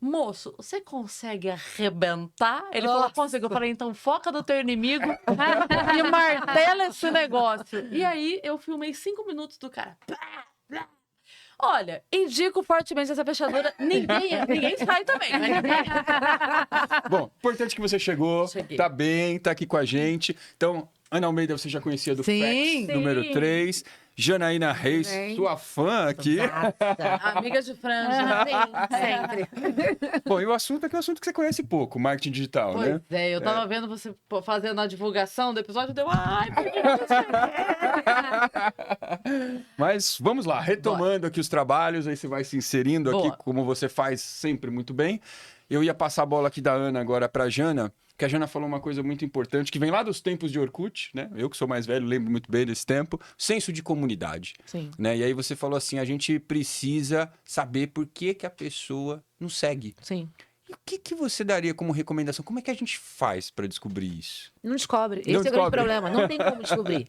Moço, você consegue arrebentar? Ele falou, consigo. Eu falei, então foca no teu inimigo e martela esse negócio. E aí, eu filmei 5 minutos do cara. Olha, indico fortemente essa fechadura. Ninguém sai também, né? Bom, importante que você chegou, Cheguei. tá bem, tá aqui com a gente. Então, Ana Almeida, você já conhecia do Sim. Facts número 3. Janaína Reis, Bem. sua fã aqui. Amiga de franja. Sempre. Bom, e o assunto é que é um assunto que você conhece pouco, marketing digital, Pois né? é, eu tava vendo você fazendo a divulgação do episódio, deu, ai, por que você... Mas vamos lá, retomando aqui os trabalhos, aí você vai se inserindo aqui, Boa. como você faz sempre muito bem. Eu ia passar a bola aqui da Ana agora pra Jana, que a Jana falou uma coisa muito importante, que vem lá dos tempos de Orkut, né? Eu que sou mais velho, lembro muito bem desse tempo. Senso de comunidade, Sim. né? E aí você falou assim, a gente precisa saber por que que a pessoa não segue. Sim. E o que que você daria como recomendação? Como é que a gente faz pra descobrir isso? Não descobre. Esse Não é o grande descobre. problema. Não tem como descobrir.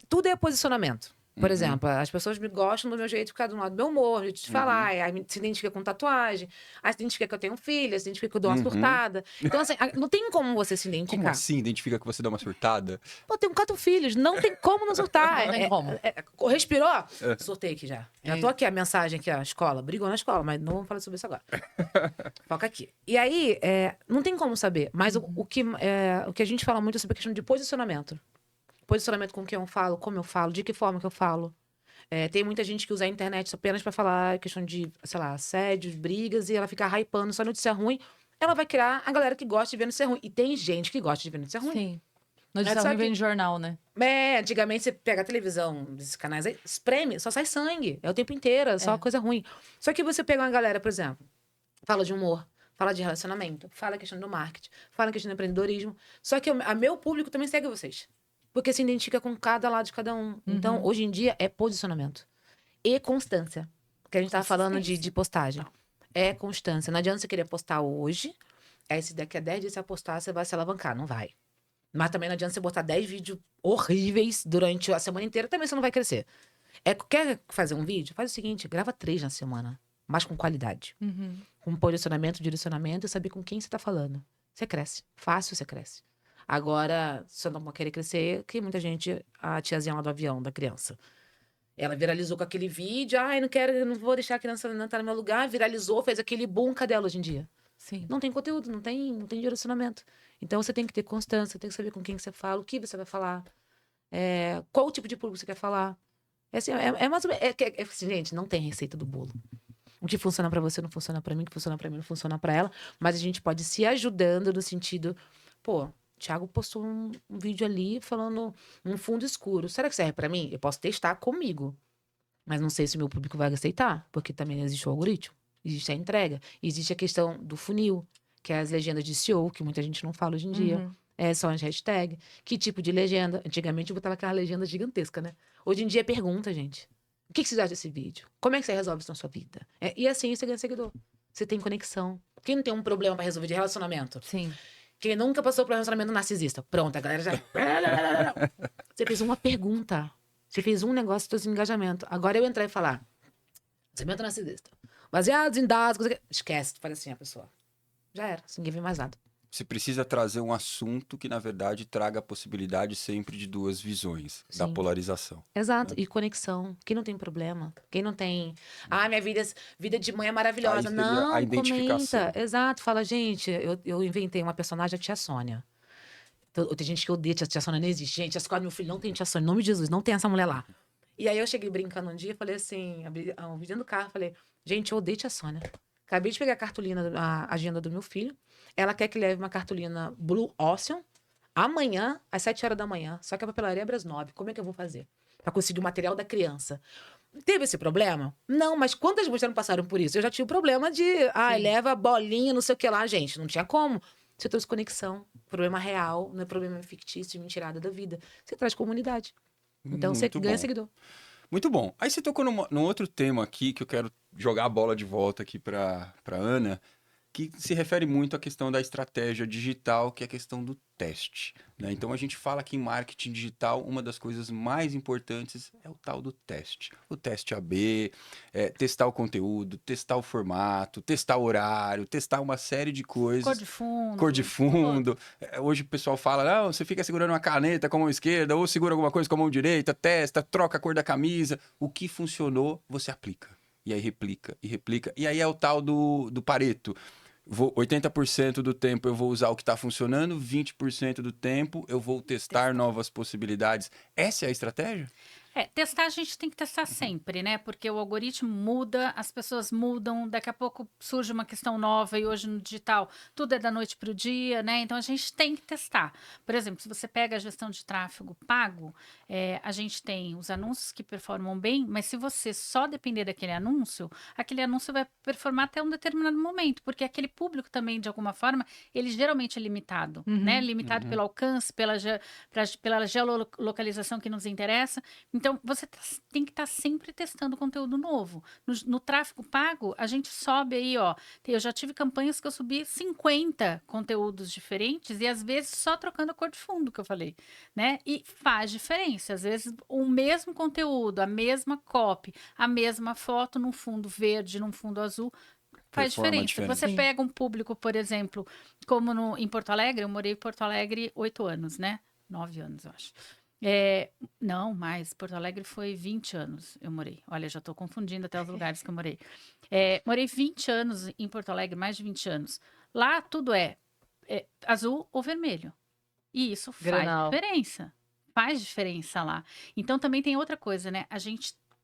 Tudo é posicionamento. Por exemplo, as pessoas me gostam do meu jeito de ficar do lado do meu humor, do jeito de falar, aí se identifica com tatuagem, aí se identifica que eu tenho um filho, se identifica que eu dou uma surtada. Então, assim, não tem como você se identificar. Como assim identifica que você dá uma surtada? Pô, eu tenho 4 filhos, não tem como não surtar. Não tem como. Respirou? Surtei aqui já. Já tô aqui, a mensagem aqui, a escola. Brigou na escola, mas não vamos falar sobre isso agora. Foca aqui. E aí, não tem como saber, mas o que a gente fala muito é sobre a questão de posicionamento. Posicionamento com quem eu falo, como eu falo, de que forma que eu falo. Tem muita gente que usa a internet apenas para falar questão de, sei lá, assédios, brigas, e ela fica hypando só notícia ruim. Ela vai criar a galera que gosta de ver notícia ruim. E tem gente que gosta de ver notícia ruim. Sim. Notícia só ruim que- vem de jornal, né? Antigamente você pega a televisão desses canais aí, espreme, só sai sangue. É o tempo inteiro, é só coisa ruim. Só que você pega uma galera, por exemplo, fala de humor, fala de relacionamento, fala a questão do marketing, fala a questão do empreendedorismo. Só que meu público também segue vocês. porque se identifica com cada lado de cada um. Então, hoje em dia, é posicionamento. E constância. Porque a gente tava falando de postagem. É constância. Não adianta você querer postar hoje, aí se daqui a 10 dias você postar, você vai se alavancar. Não vai. Mas também não adianta você botar 10 vídeos horríveis durante a semana inteira, também você não vai crescer. Quer fazer um vídeo? Faz o seguinte, grava 3 na semana, mas com qualidade. Com posicionamento, direcionamento e saber com quem você tá falando. Você cresce. Fácil você cresce. Agora, se você não querer crescer, que muita gente, a tiazinha lá do avião, da criança. Ela viralizou com aquele vídeo, ai, não quero, não vou deixar a criança não estar no meu lugar, viralizou, fez aquele boom, cadê ela hoje em dia? Sim. Não tem conteúdo, não tem direcionamento. Então você tem que ter constância, tem que saber com quem que você fala, o que você vai falar, qual o tipo de público você quer falar. Assim, é mais ou menos, assim, gente, não tem receita do bolo. O que funciona pra você não funciona pra mim, o que funciona pra mim não funciona pra ela, mas a gente pode se ajudando no sentido, pô, o Thiago postou um vídeo ali falando um fundo escuro. Será que serve pra mim? Eu posso testar comigo, mas não sei se o meu público vai aceitar, porque também existe o algoritmo, existe a entrega, existe a questão do funil, que é as legendas de SEO, que muita gente não fala hoje em dia. São as hashtags. Que tipo de legenda? Antigamente eu botava aquela legenda gigantesca, né? Hoje em dia é pergunta, gente. O que vocês acham desse vídeo? Como é que você resolve isso na sua vida? E assim você ganha seguidor. Você tem conexão. Quem não tem um problema pra resolver de relacionamento? Sim. Quem nunca passou por um relacionamento narcisista? Pronto, a galera já. Você fez uma pergunta. Você fez um negócio, trouxe engajamento. Agora eu entrar e falar. Relacionamento narcisista. Baseados em dados. Esquece, faz assim a pessoa. Já era, ninguém vê mais nada. Você precisa trazer um assunto que, na verdade, traga a possibilidade sempre de duas visões da Sim. polarização. Exato. E conexão. Quem não tem problema? Quem não tem. Ah, minha vida de mãe é maravilhosa. Aí seria Não, a identificação. comenta. Exato. Fala, gente, eu inventei uma personagem, a tia Sônia. Tem gente que odeia a tia Sônia, não existe. Gente, a escola do meu filho não tem tia Sônia. Em nome de Jesus, não tem essa mulher lá. E aí eu cheguei brincando um dia, falei assim, abri um vídeo no carro, falei, gente, eu odeio tia Sônia. Acabei de pegar a cartolina, a agenda do meu filho. Ela quer que leve uma cartolina Blue Ocean amanhã, às 7 horas da manhã. Só que a papelaria abre às 9. Como é que eu vou fazer? Pra conseguir o material da criança. Teve esse problema? Não, mas quantas mulheres não passaram por isso? Eu já tinha o problema de, leva bolinha, não sei o que lá. Gente, não tinha como. Você trouxe conexão. Problema real, não é problema fictício, mentirada da vida. Você traz comunidade. Então você Muito ganha bom. seguidor. Muito bom. Aí você tocou num outro tema aqui que eu quero jogar a bola de volta aqui para Ana, que se refere muito à questão da estratégia digital, que é a questão do teste, né? Então a gente fala que em marketing digital uma das coisas mais importantes é o tal do teste. O teste AB, testar o conteúdo, testar o formato, testar o horário, testar uma série de coisas. Cor de fundo. Cor de fundo. Hoje o pessoal fala, não, você fica segurando uma caneta com a mão esquerda ou segura alguma coisa com a mão direita, testa, troca a cor da camisa. O que funcionou, você aplica. E aí replica, e replica. E aí é o tal do Pareto. 80% do tempo eu vou usar o que está funcionando, 20% do tempo eu vou testar novas possibilidades. Essa é a estratégia? Testar a gente tem que testar sempre, né? Porque o algoritmo muda, as pessoas mudam, daqui a pouco surge uma questão nova e hoje no digital tudo é da noite para o dia, né? Então a gente tem que testar. Por exemplo, se você pega a gestão de tráfego pago, a gente tem os anúncios que performam bem, mas se você só depender daquele anúncio vai performar até um determinado momento, porque aquele público também, de alguma forma, ele geralmente é limitado, né? Limitado pelo alcance, pela geolocalização que nos interessa. Então, você tem que estar sempre testando conteúdo novo. No tráfego pago, a gente sobe aí, ó. Eu já tive campanhas que eu subi 50 conteúdos diferentes e às vezes só trocando a cor de fundo que eu falei, né? E faz diferença. Às vezes o mesmo conteúdo, a mesma copy, a mesma foto num fundo verde, num fundo azul, faz diferença. Você pega um público, por exemplo, como em Porto Alegre, eu morei em Porto Alegre 8 anos, né? 9 anos, eu acho. Não, mais. Porto Alegre foi 20 anos eu morei. Olha, já estou confundindo até os lugares que eu morei. Morei 20 anos em Porto Alegre, mais de 20 anos. Lá tudo é azul ou vermelho. E isso faz diferença. Faz diferença lá. Então também tem outra coisa, né?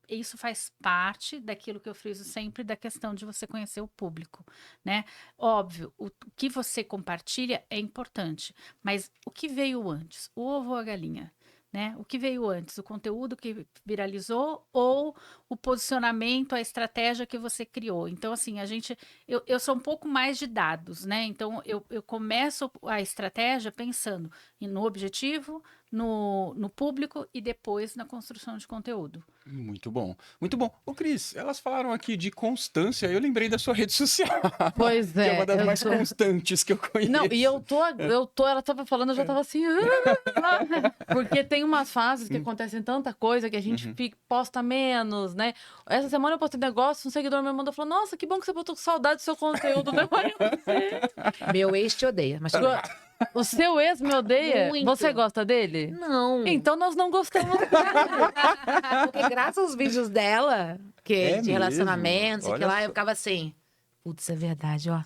Isso faz parte daquilo que eu friso sempre, da questão de você conhecer o público, né? Óbvio, o que você compartilha é importante, mas o que veio antes, o ovo ou a galinha? né? O que veio antes, o conteúdo que viralizou ou o posicionamento, a estratégia que você criou? Então, assim, eu sou um pouco mais de dados, né? Então, eu começo a estratégia pensando no objetivo, no público e depois na construção de conteúdo. Muito bom. Muito bom. Ô, Cris, elas falaram aqui de constância. Eu lembrei da sua rede social. Pois Que é uma das eu mais tô- constantes que eu conheço. Não, e ela tava falando, eu já tava assim. Porque tem umas fases que acontecem tanta coisa que a gente posta menos, né? Essa semana eu postei negócio, um seguidor me mandou falou: Nossa, que bom que você botou com saudade do seu conteúdo. Depois Meu ex te odeia, mas tudo bem. o seu ex me odeia. Muito. Você gosta dele? Não. Então nós não gostamos. Porque graças aos vídeos dela, que É de mesmo? relacionamentos, e que Olha lá só. eu ficava assim, putz, é verdade, ó.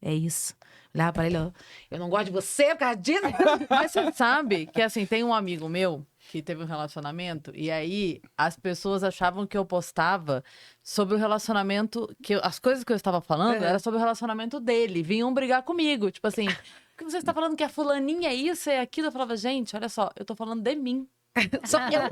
É isso. Olhava pra ele, ó, eu não gosto de você por causa disso. Mas você sabe que, assim, tem um amigo meu que teve um relacionamento e aí as pessoas achavam que eu postava sobre o relacionamento, as coisas que eu estava falando era sobre o relacionamento dele. Vinham brigar comigo, tipo assim, por que você está falando que a fulaninha é isso, é aquilo? Eu falava, gente, olha só, eu tô falando de mim. Só eu.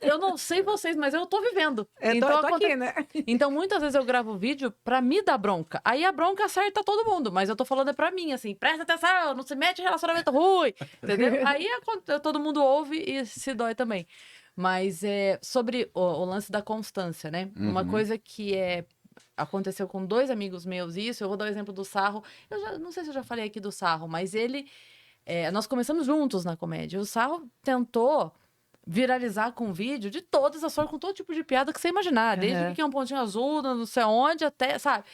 Eu não sei vocês, mas eu tô vivendo. Eu tô aqui, né? Então, muitas vezes eu gravo vídeo pra me dar bronca. Aí a bronca acerta todo mundo, mas eu tô falando é pra mim, assim, presta atenção, não se mete em relacionamento ruim, entendeu? Aí todo mundo ouve e se dói também. Mas sobre o lance da constância, né? Uma coisa que aconteceu com 2 amigos meus, isso, eu vou dar o exemplo do Sarro. Não sei se eu já falei aqui do Sarro, mas nós começamos juntos na comédia. O Sarro tentou viralizar com vídeo de todas as formas, com todo tipo de piada que você imaginar. Desde o que é um pontinho azul, não sei onde, até, sabe?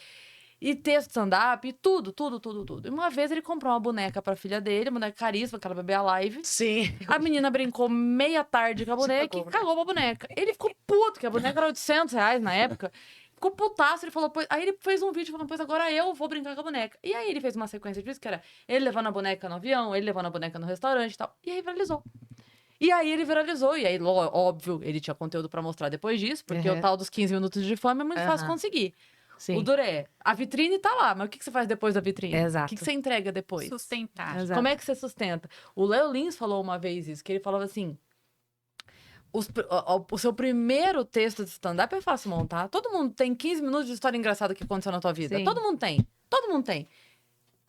E texto stand-up, e tudo. E uma vez ele comprou uma boneca pra filha dele, boneca caríssima, aquela bebê Alive. Sim. A menina brincou meia tarde com a boneca e cagou pra boneca. Ele ficou puto, que a boneca era R$800 na época. Ficou putaço, ele falou, aí ele fez um vídeo falando, pois agora eu vou brincar com a boneca. E aí ele fez uma sequência disso, que era ele levando a boneca no avião, ele levando a boneca no restaurante e tal. E aí viralizou. E aí ele viralizou, e aí, óbvio, ele tinha conteúdo pra mostrar depois disso, porque o tal dos 15 minutos de fama é muito fácil conseguir. Sim. O duro a vitrine tá lá, mas o que você faz depois da vitrine? Exato. O que você entrega depois? Sustentar. Exato. Como é que você sustenta? O Léo Lins falou uma vez isso, que ele falava assim, o seu primeiro texto de stand-up é fácil montar. Todo mundo tem 15 minutos de história engraçada que aconteceu na tua vida. Sim. Todo mundo tem. Todo mundo tem.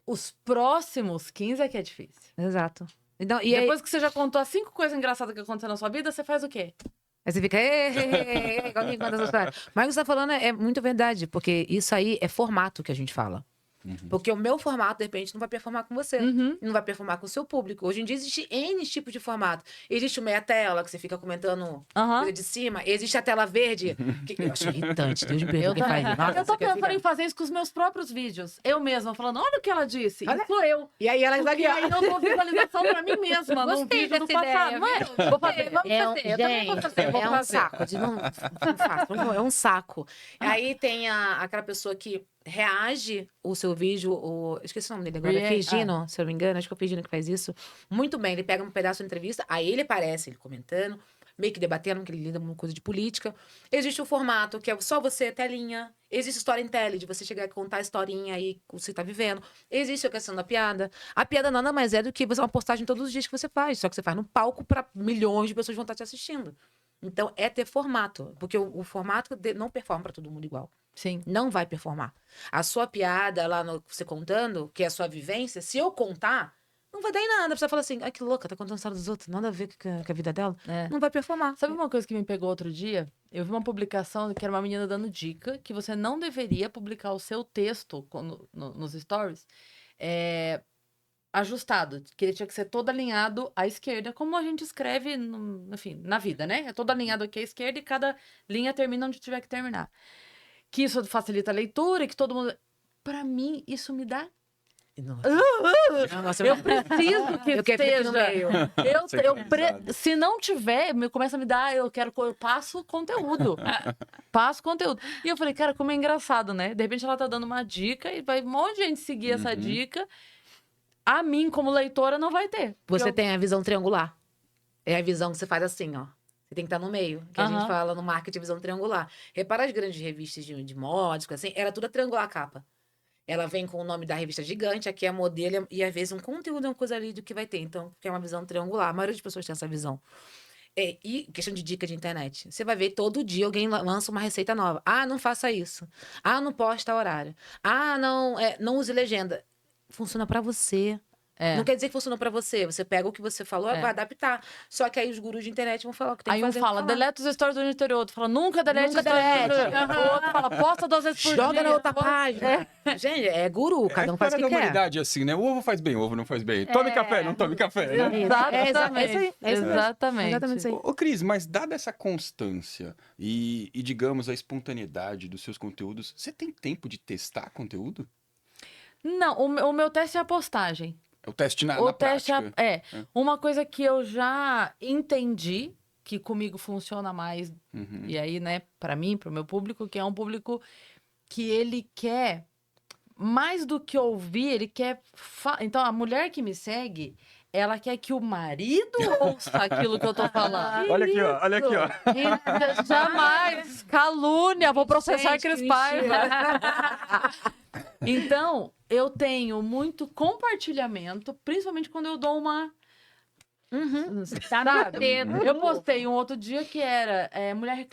Os próximos 15 é que é difícil. Exato. Então, e aí, Depois que você já contou as 5 coisas engraçadas que aconteceram na sua vida, você faz o quê? aí você fica, igual quem conta essa história. Mas o que você tá falando é muito verdade, porque isso aí é formato que a gente fala. Porque o meu formato, de repente, não vai performar com você. Não vai performar com o seu público. Hoje em dia existe N tipos de formato. Existe o meia-tela, que você fica comentando coisa de cima. Existe a tela verde, que eu acho irritante. Deus me perdoe quem faz isso. Nossa, Eu tô você quer pensando ficar- em fazer isso com os meus próprios vídeos. Eu mesma, falando, olha o que ela disse. Olha. Isso sou eu. E aí ela Porque aí eu dou visualização pra mim mesma, num Gostei vídeo do dessa passado. ideia, Não é? viu? Vou fazer, vamos É fazer. Eu também vou fazer. Vou um fazer. saco. Não faço. É um saco. Aí tem aquela pessoa que reage o seu vídeo, esqueci o nome dele agora, Firgino, se eu não me engano, acho que é o Firgino que faz isso. Muito bem, ele pega um pedaço da entrevista, aí ele aparece, ele comentando, meio que debatendo, porque ele lida com coisa de política. Existe o formato, que é só você, telinha. Existe storytelling, de você chegar e contar a historinha aí que você tá vivendo. Existe a questão da piada. A piada nada mais é do que uma postagem todos os dias que você faz, só que você faz no palco para milhões de pessoas vão estar te assistindo. Então, é ter formato, porque o formato não performa para todo mundo igual. Sim. Não vai performar. A sua piada lá, você contando, que é a sua vivência, se eu contar, não vai dar em nada. Você fala assim, ai que louca, tá contando a história dos outros, nada a ver com a vida dela. Não vai performar. Sabe uma coisa que me pegou outro dia? Eu vi uma publicação que era uma menina dando dica que você não deveria publicar o seu texto nos stories ajustado, que ele tinha que ser todo alinhado à esquerda, como a gente escreve, enfim, na vida, né? É todo alinhado aqui à esquerda e cada linha termina onde tiver que terminar. Que isso facilita a leitura, que todo mundo... Pra mim, isso me dá... Nossa, Eu preciso que eu quero ficar aqui no meio. Se não tiver, começa a me dar, eu passo conteúdo. Passo conteúdo. E eu falei, cara, como é engraçado, né? De repente ela tá dando uma dica e vai um monte de gente seguir essa dica. A mim, como leitora, não vai ter. Você tem a visão triangular. É a visão que você faz assim, ó. Você tem que estar no meio, que a gente fala no marketing visão triangular. Repara as grandes revistas de moda, assim, era tudo a triangular a capa. ela vem com o nome da revista gigante, aqui é a modelo, e às vezes um conteúdo é uma coisa ali do que vai ter. Então, porque é uma visão triangular. A maioria das pessoas tem essa visão. E questão de dica de internet. Você vai ver todo dia alguém lança uma receita nova. Ah, não faça isso. Ah, não posta horário. Ah, não use legenda. Funciona pra você. Não quer dizer que funcionou pra você. Você pega o que você falou, vai adaptar. Só que aí os gurus de internet vão falar o que tem Aí que um fazer. fala, deleta os stories do anterior. Outro fala, nunca delete os Nunca stories do delete. anterior. O outro fala, posta 2 vezes por Joga dia. na outra página. Gente, é guru. Cada um faz o que da quer. humanidade assim, né? O ovo faz bem, o ovo não faz bem. Tome café, não tome café, né? Exatamente. É isso mesmo. Exatamente. Exatamente isso aí. Ô, Cris, mas dada essa constância e, digamos, a espontaneidade dos seus conteúdos, você tem tempo de testar conteúdo? Não, o meu teste é a postagem. É o teste na O teste prática. uma coisa que eu já entendi que comigo funciona mais, Uhum. e aí, né, pra mim, pro meu público, que é um público que ele quer mais do que ouvir, ele quer. Então, a mulher que me segue, ela quer que o marido ouça aquilo que eu tô falando. Olha aqui, ó. Olha aqui, ó. E jamais! Calúnia! Vou processar Gente, Cris que Paiva. Então, eu tenho muito compartilhamento, principalmente quando eu dou uma. Tá no dedo. Eu postei um outro dia que era mulher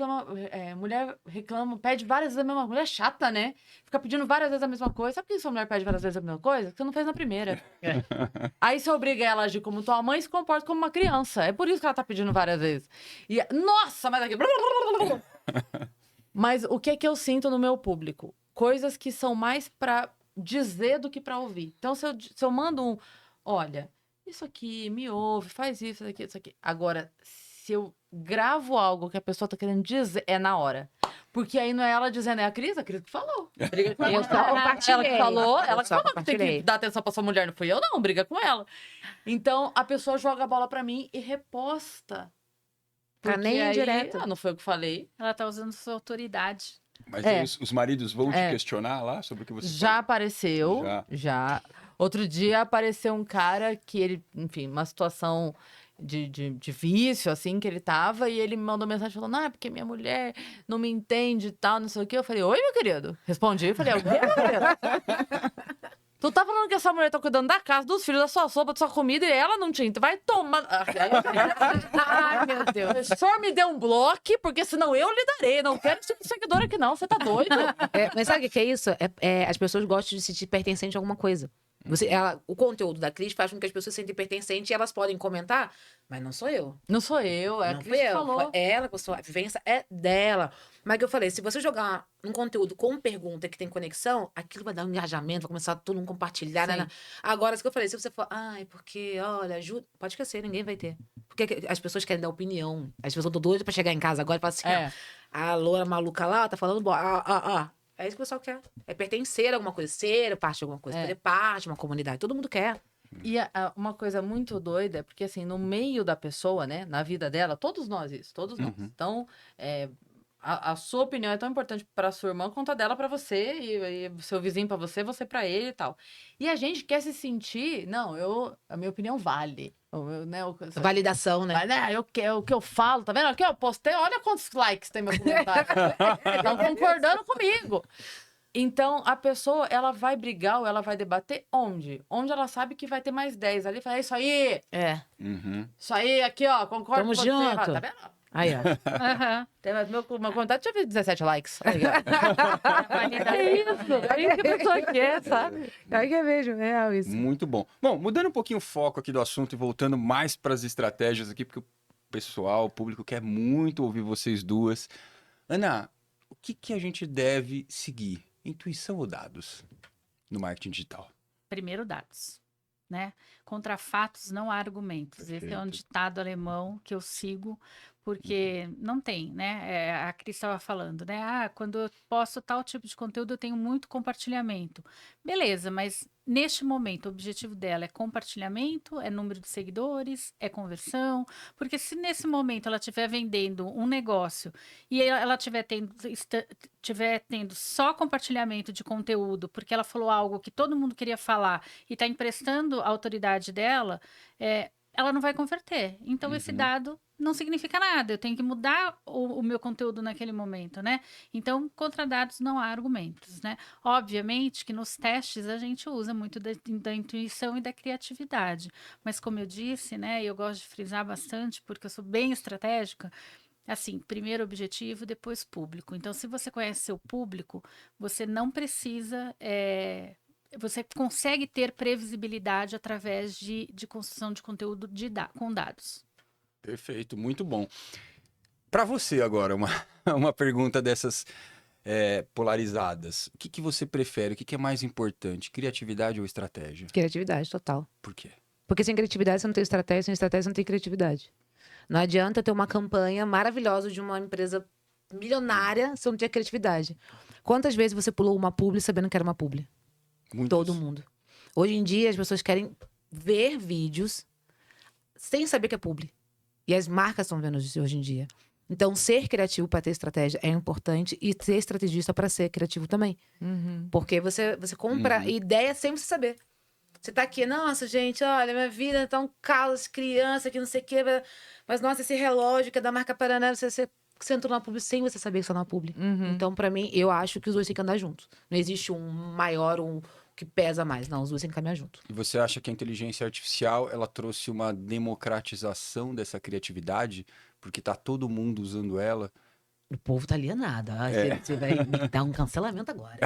reclama, pede várias vezes a mesma coisa. Mulher chata, né? Fica pedindo várias vezes a mesma coisa. Sabe por que sua mulher pede várias vezes a mesma coisa? Porque você não fez na primeira. Aí você obriga ela a agir como tua mãe e se comporta como uma criança. É por isso que ela tá pedindo várias vezes. E, nossa, mas aqui. Mas o que é que eu sinto no meu público? Coisas que são mais pra dizer do que pra ouvir. Então, se eu mando um. Olha. Isso aqui, me ouve, faz isso aqui, isso aqui. Agora, se eu gravo algo que a pessoa tá querendo dizer, é na hora. Porque aí não é ela dizendo, é a Cris que falou. Briga com Eu só compartilhei. ela que falou, ela Eu que só falou que tem que compartilhei. dar atenção pra sua mulher, não fui eu não, briga com ela. Então, a pessoa joga a bola pra mim e reposta. Pra Porque nem aí, direto. não foi eu que falei. Ela tá usando sua autoridade. Mas É. os maridos vão te questionar lá sobre o que você Já apareceu, Já. já. Outro dia apareceu um cara que ele, enfim, uma situação de vício, assim, que ele tava, e ele me mandou mensagem falando, é porque minha mulher não me entende e tal, não sei o quê. Eu falei, oi, meu querido. Respondi, falei, o quê, meu querido? Tu tá falando que essa mulher tá cuidando da casa, dos filhos, da sua sopa, da sua comida, e ela não tinha. Tu vai tomar... Ai, meu Deus. O senhor me deu um bloco, porque senão eu lhe darei. Não quero esse tipo de seguidor aqui não, você tá doido? Mas sabe o que é isso? As pessoas gostam de se sentir pertencente a alguma coisa. O conteúdo da Cris faz com que as pessoas se sentem pertencentes e elas podem comentar, mas não sou eu. Não sou eu, é a Não Cris fui que eu. falou. Foi ela, a vivência é dela. Mas que eu falei, se você jogar um conteúdo com pergunta que tem conexão, aquilo vai dar um engajamento, vai começar todo mundo compartilhar. Sim. Né? Agora, isso que eu falei, se você for, porque, olha, ajuda. Pode esquecer, ninguém vai ter. Porque as pessoas querem dar opinião. As pessoas estão doidas pra chegar em casa agora e falar assim, a loura maluca lá tá falando, é isso que o pessoal quer. É pertencer a alguma coisa, ser parte de alguma coisa, fazer parte de uma comunidade. Todo mundo quer. E uma coisa muito doida é porque, assim, no meio da pessoa, né, na vida dela, todos nós isso, todos nós. Então, a sua opinião é tão importante para sua irmã quanto a dela para você, e seu vizinho para você, você para ele e tal. E a gente quer se sentir, não, a minha opinião vale. Validação, né? Mas, o que eu falo, tá vendo? Aqui eu postei, olha quantos likes tem meu comentário. Estão concordando comigo. Então, a pessoa, ela vai brigar ou ela vai debater onde? Onde ela sabe que vai ter mais 10 ali. Fala, é isso aí! Isso aí, aqui, ó, concordo Tamo com você. junto. Tá vendo? Aí, ó. Meu comentário tinha 17 likes. Aí, ó. É isso. É isso que a pessoa quer, sabe? Aí que é mesmo, é real isso. Muito bom. Bom, mudando um pouquinho o foco aqui do assunto e voltando mais para as estratégias aqui, porque o pessoal, o público quer muito ouvir vocês duas. Ana, o que a gente deve seguir? Intuição ou dados no marketing digital? Primeiro, dados, né? Contra fatos não há argumentos. Esse é um Perfeito. ditado alemão que eu sigo, porque não tem, né? A Cris estava falando, né? Quando eu posto tal tipo de conteúdo, eu tenho muito compartilhamento. Beleza, mas neste momento o objetivo dela é compartilhamento, é número de seguidores, é conversão, porque se nesse momento ela estiver vendendo um negócio e ela estiver tendo só compartilhamento de conteúdo, porque ela falou algo que todo mundo queria falar e está emprestando a autoridade dela, ela não vai converter. Então, esse dado não significa nada. Eu tenho que mudar o meu conteúdo naquele momento, né? Então, contra dados não há argumentos, né? Obviamente que nos testes a gente usa muito da intuição e da criatividade. Mas, como eu disse, né? Eu gosto de frisar bastante, porque eu sou bem estratégica. Assim, primeiro objetivo, depois público. Então, se você conhece seu público, você não precisa... você consegue ter previsibilidade através de construção de conteúdo com dados. Perfeito, muito bom. Para você agora, uma pergunta dessas polarizadas. O que você prefere? O que é mais importante? Criatividade ou estratégia? Criatividade, total. Por quê? Porque sem criatividade você não tem estratégia, sem estratégia você não tem criatividade. Não adianta ter uma campanha maravilhosa de uma empresa milionária se não tiver criatividade. Quantas vezes você pulou uma publi sabendo que era uma publi? Muitas. Todo mundo. Hoje em dia, as pessoas querem ver vídeos sem saber que é publi. E as marcas estão vendo isso hoje em dia. Então, ser criativo para ter estratégia é importante e ser estrategista para ser criativo também. Porque você compra ideia sem você saber. Você tá aqui, nossa, gente, olha, minha vida tá um caos, criança, que não sei o quê. Mas, nossa, esse relógio que é da marca Paraná, você entrou na publi sem você saber que está na publi. Então, pra mim, eu acho que os dois têm que andar juntos. Não existe um maior, um que pesa mais. Não, os dois têm que caminhar junto. E você acha que a inteligência artificial, ela trouxe uma democratização dessa criatividade? Porque tá todo mundo usando ela. O povo tá alienado. Você vai me dar um cancelamento agora.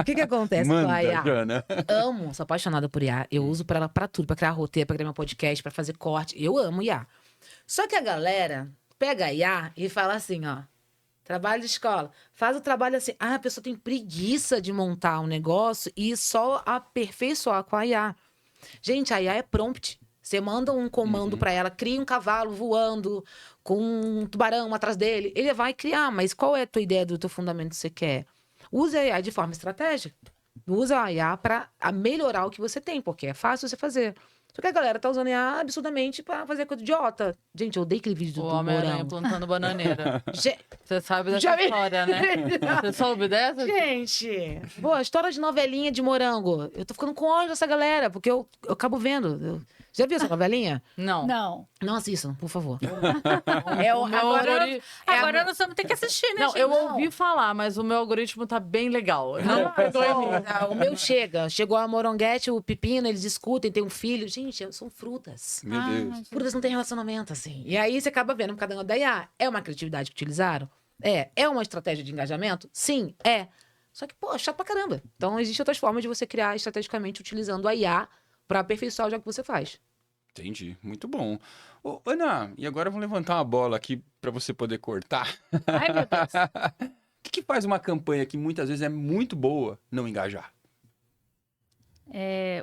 O que acontece com a IA? Jana. Amo, sou apaixonada por IA. Eu uso pra ela pra tudo, pra criar roteiro, pra criar meu podcast, pra fazer corte. Eu amo IA. Só que a galera pega a IA e fala assim, ó. Trabalho de escola. Faz o trabalho assim. Ah, a pessoa tem preguiça de montar um negócio e só aperfeiçoar com a IA. Gente, a IA é prompt. Você manda um comando pra ela, cria um cavalo voando com um tubarão atrás dele. Ele vai criar, mas qual é a tua ideia do teu fundamento que você quer? Use a IA de forma estratégica. Usa a IA pra melhorar o que você tem, porque é fácil você fazer. Só que a galera tá usando IA absurdamente pra fazer coisa idiota. Gente, eu odeio aquele vídeo do O Homem-Aranha Morango. plantando bananeira. Ge- Você sabe dessa Já vi. história, né? Você soube dessa? Gente, boa, história de novelinha de morango. Eu tô ficando com ódio dessa galera, porque eu acabo vendo. Já viu essa novelinha? Não. Não. Não assistam, por favor. O meu algoritmo... Agora nós vamos ter que assistir, né, Não, gente? eu ouvi falar, mas o meu algoritmo tá bem legal. Não pegou em mim. O meu chegou a moronguete, o pepino, eles discutem, tem um filho. Gente, são frutas. Meu Deus. Frutas não têm relacionamento, assim. E aí você acaba vendo cada uma da IA. É uma criatividade que utilizaram? É uma estratégia de engajamento? Sim, é. Só que, pô, chato pra caramba. Então, existem outras formas de você criar estrategicamente utilizando a IA pra aperfeiçoar o jogo que você faz. Entendi, muito bom. Ô, Ana, e agora eu vou levantar uma bola aqui para você poder cortar. Ai, meu Deus. O que faz uma campanha que muitas vezes é muito boa não engajar?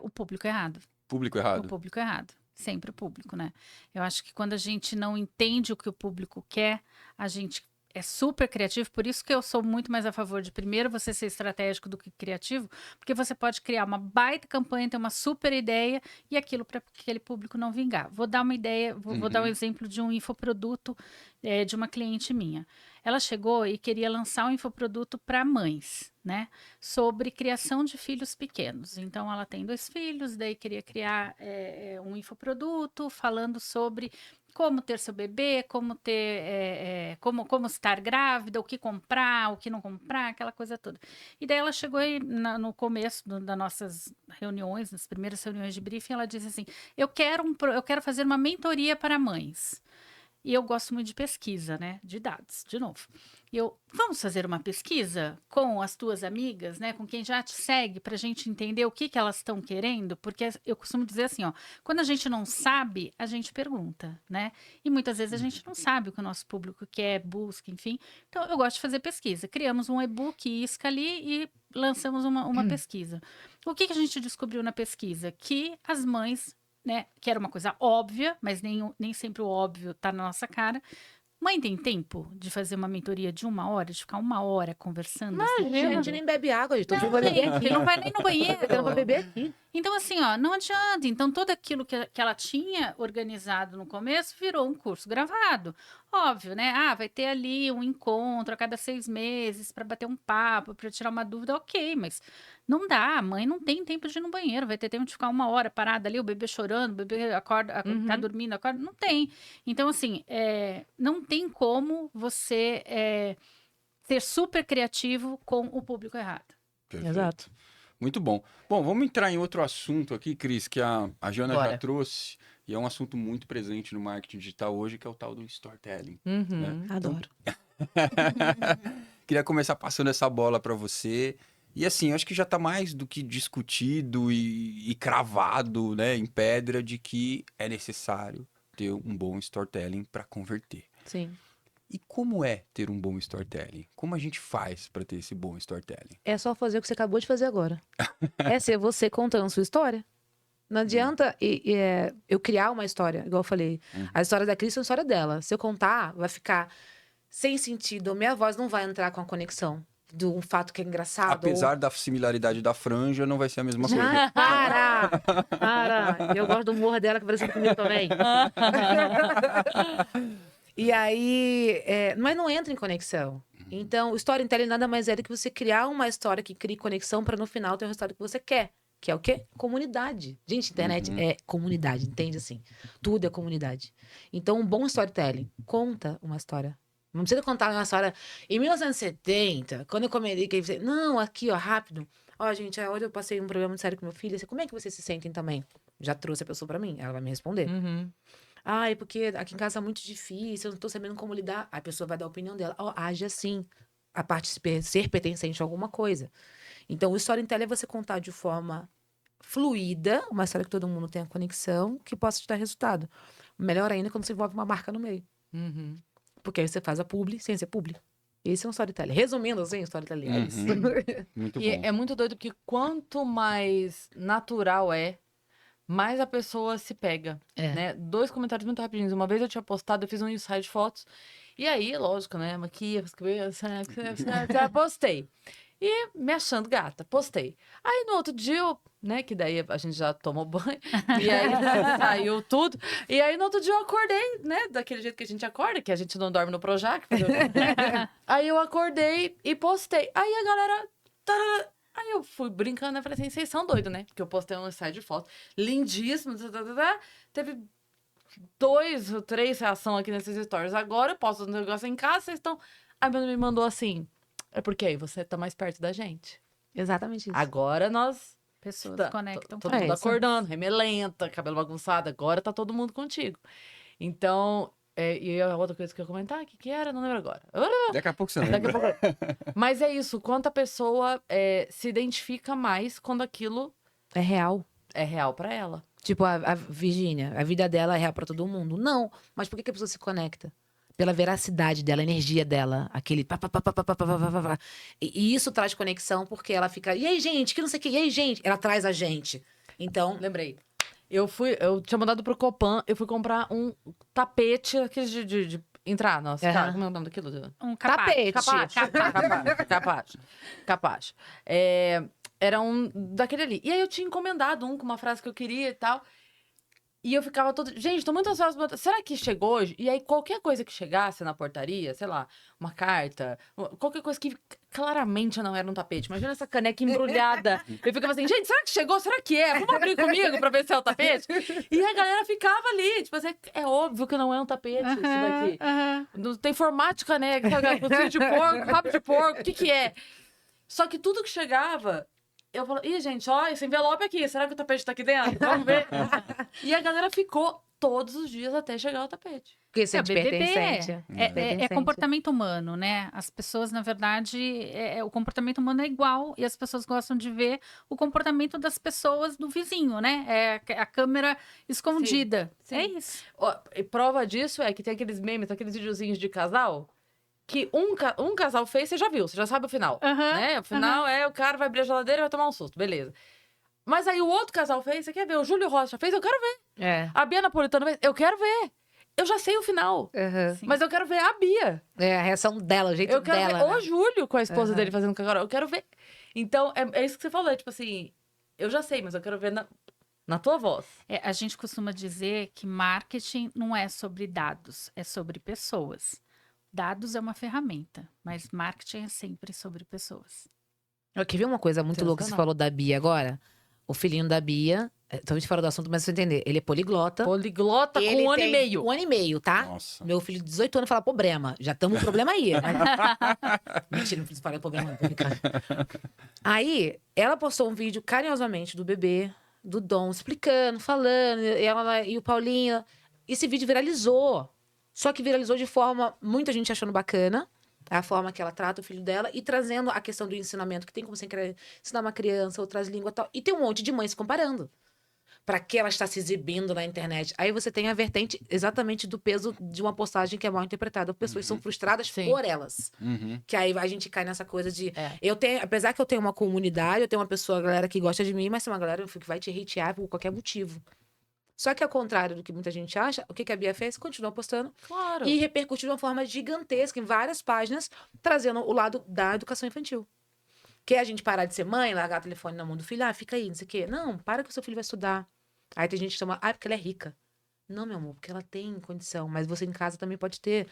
O público errado. Público O errado? público errado. Sempre o público, né? Eu acho que quando a gente não entende o que o público quer, a gente é super criativo. Por isso que eu sou muito mais a favor de primeiro você ser estratégico do que criativo, porque você pode criar uma baita campanha, ter uma super ideia e aquilo para aquele público não vingar. Vou dar uma ideia, vou dar um exemplo de um infoproduto de uma cliente minha. Ela chegou e queria lançar um infoproduto para mães, né? Sobre criação de filhos pequenos. Então, ela tem 2 filhos, daí queria criar um infoproduto falando sobre como ter seu bebê, como ter, como estar grávida, o que comprar, o que não comprar, aquela coisa toda. E daí ela chegou aí no começo das nossas reuniões, nas primeiras reuniões de briefing, ela disse assim: eu quero fazer uma mentoria para mães. E eu gosto muito de pesquisa, né? De dados, de novo. E vamos fazer uma pesquisa com as tuas amigas, né? Com quem já te segue, para a gente entender o que elas estão querendo? Porque eu costumo dizer assim, ó, quando a gente não sabe, a gente pergunta, né? E muitas vezes a gente não sabe o que o nosso público quer, busca, enfim. Então, eu gosto de fazer pesquisa. Criamos um e-book, isca ali, e lançamos uma pesquisa. O que a gente descobriu na pesquisa? Que as mães, né, que era uma coisa óbvia, mas nem sempre o óbvio tá na nossa cara. Mãe tem tempo de fazer uma mentoria de 1 hora, de ficar 1 hora conversando? A gente nem bebe água, gente. Não, gente, não vai nem no banheiro. Eu quero pra beber aqui. Então, assim, ó, não adianta. Então, tudo aquilo que ela tinha organizado no começo virou um curso gravado. Óbvio, né? Ah, vai ter ali um encontro a cada 6 meses para bater um papo, para tirar uma dúvida, ok, mas não dá. A mãe não tem tempo de ir no banheiro, vai ter tempo de ficar 1 hora parada ali, o bebê chorando, o bebê acorda, tá dormindo, acorda. Não tem. Então, assim, não tem como você ser super criativo com o público errado. Perfeito. Exato. Muito bom. Bom, vamos entrar em outro assunto aqui, Cris, que a Jana já Bora. trouxe, e é um assunto muito presente no marketing digital hoje, que é o tal do storytelling. Uhum. Adoro. Queria começar passando essa bola para você. E assim, eu acho que já está mais do que discutido e cravado, né, em pedra de que é necessário ter um bom storytelling para converter. Sim. E como é ter um bom storytelling? Como a gente faz para ter esse bom storytelling? É só fazer o que você acabou de fazer agora. É ser você contando sua história. Não adianta eu criar uma história, igual eu falei. A história da Cris é a história dela. Se eu contar, vai ficar sem sentido. Minha voz não vai entrar com a conexão de um fato que é engraçado. Apesar da similaridade da franja, não vai ser a mesma coisa. Para! Eu gosto do humor dela, que parece comigo também. E aí, mas não entra em conexão. Então, o storytelling nada mais é do que você criar uma história que crie conexão para no final ter o resultado que você quer. Que é o quê? Comunidade. Gente, internet é comunidade, entende assim? Tudo é comunidade. Então, um bom storytelling conta uma história. Não precisa contar uma história. Em 1970, quando eu comentei, não, aqui, ó, rápido. Ó, gente, hoje eu passei um problema muito sério com meu filho. Como é que vocês se sentem também? Já trouxe a pessoa para mim, ela vai me responder. Ai, porque aqui em casa é muito difícil, eu não tô sabendo como lidar. A pessoa vai dar a opinião dela. Ó, age assim. A parte de ser pertencente a alguma coisa. Então, o storytelling é você contar de forma fluida, uma história que todo mundo tenha conexão, que possa te dar resultado. Melhor ainda quando você envolve uma marca no meio. Porque aí você faz a publi sem ser publi. Esse é um storytelling. Resumindo assim, storytelling é isso. Muito E bom. é muito doido porque quanto mais natural mais a pessoa se pega, né? 2 comentários muito rapidinhos. Uma vez eu tinha postado, eu fiz um ensaio de fotos. E aí, lógico, né? Maquia, postei. E me achando gata, postei. Aí no outro dia, né? Que daí a gente já tomou banho. E aí saiu tudo. E aí no outro dia eu acordei, né? Daquele jeito que a gente acorda, que a gente não dorme no Projac. Aí eu acordei e postei. Aí a galera... Aí eu fui brincando, né? Falei assim, vocês são doidos, né? Porque eu postei um ensaio de foto lindíssimo. Teve 2 ou 3 reações aqui nesses stories. Agora eu posto um negócio em casa, vocês estão... Aí meu me mandou assim, é porque aí você tá mais perto da gente. Exatamente isso. Agora nós... Pessoas Tá, conectam todo com mundo isso. acordando, remelenta, cabelo bagunçado. Agora tá todo mundo contigo. Então, e a outra coisa que eu ia comentar, o que era? Não lembro agora. Daqui a pouco você Daqui a lembra. pouco. Mas é isso, quanto a pessoa se identifica mais quando aquilo É real. é real pra ela. Tipo, a Virgínia, a vida dela é real pra todo mundo. Não, mas por que a pessoa se conecta? Pela veracidade dela, a energia dela, aquele pá, pá, pá, pá, pá, pá, pá, pá, pá, pá. E isso traz conexão, porque ela fica, e aí, gente, que não sei o que, e aí, gente? Ela traz a gente. Então, Lembrei. Eu tinha mandado pro Copan, eu fui comprar um tapete, aqueles de entrar, nossa, Aham. cara, como é o nome daquilo? Um capaz. tapete. Capaz. Era um daquele ali. E aí eu tinha encomendado um com uma frase que eu queria e tal. E eu ficava todo... Gente, tô muito ansiosa. Será que chegou hoje? E aí qualquer coisa que chegasse na portaria, sei lá, uma carta, qualquer coisa que claramente não era um tapete. Imagina essa caneca embrulhada. Eu ficava assim, gente, será que chegou? Será que é? Vamos abrir comigo pra ver se é o tapete? E a galera ficava ali, tipo assim, é óbvio que não é um tapete isso daqui. Não tem formato de caneca, focinho de porco, rabo de porco, o que é? Só que tudo que chegava... Eu falei, ih, gente, ó, esse envelope aqui, será que o tapete tá aqui dentro? Vamos ver. E a galera ficou todos os dias até chegar o tapete. Porque sente BBB pertencente. é comportamento humano, né? As pessoas, na verdade, o comportamento humano é igual e as pessoas gostam de ver o comportamento das pessoas do vizinho, né? É a câmera escondida. Sim. É isso. Ó, e prova disso é que tem aqueles memes, aqueles videozinhos de casal, que um casal fez, você já viu, você já sabe o final. Né? O final é o cara vai abrir a geladeira e vai tomar um susto, beleza. Mas aí o outro casal fez, você quer ver? O Júlio Rocha fez, eu quero ver. É. A Bia Napolitano fez, eu quero ver. Eu já sei o final. Uhum. Mas eu quero ver a Bia. É a reação dela, o jeito Eu quero dela. ver né? o Júlio com a esposa dele fazendo cagoró. Eu quero ver. Então, é isso que você falou. É tipo assim, Eu já sei, mas eu quero ver na tua voz. A gente costuma dizer que marketing não é sobre dados, é sobre pessoas. Dados é uma ferramenta, mas marketing é sempre sobre pessoas. Eu queria ver uma coisa muito louca que você falou da Bia agora. O filhinho da Bia, talvez fora do assunto, mas você entender, ele é poliglota. Poliglota com Ele 1 ano e tem meio. 1 ano e meio, tá? Nossa. Meu filho de 18 anos fala problema. Já estamos com problema aí. Mentira, não fiz falar problema, não, tô brincando. Aí, ela postou um vídeo carinhosamente do bebê, do Dom, explicando, falando, e o Paulinho. Esse vídeo viralizou. Só que viralizou de forma, muita gente achando bacana, a forma que ela trata o filho dela, e trazendo a questão do ensinamento, que tem como você querer ensinar uma criança outras línguas e tal. E tem um monte de mães se comparando. Pra que ela está se exibindo na internet? Aí você tem a vertente exatamente do peso de uma postagem que é mal interpretada. Pessoas são frustradas Sim. por elas. Uhum. Que aí a gente cai nessa coisa de... É. Eu tenho, apesar que eu tenho uma comunidade, eu tenho uma pessoa, a galera que gosta de mim, mas tem uma galera que vai te hatear por qualquer motivo. Só que ao contrário do que muita gente acha, o que a Bia fez? Continuou postando Claro. e repercutiu de uma forma gigantesca em várias páginas, trazendo o lado da educação infantil. Que é a gente parar de ser mãe, largar o telefone na mão do filho, fica aí, não sei o quê. Não, para que o seu filho vai estudar. Aí tem gente que chama, porque ela é rica. Não, meu amor, porque ela tem condição, mas você em casa também pode ter.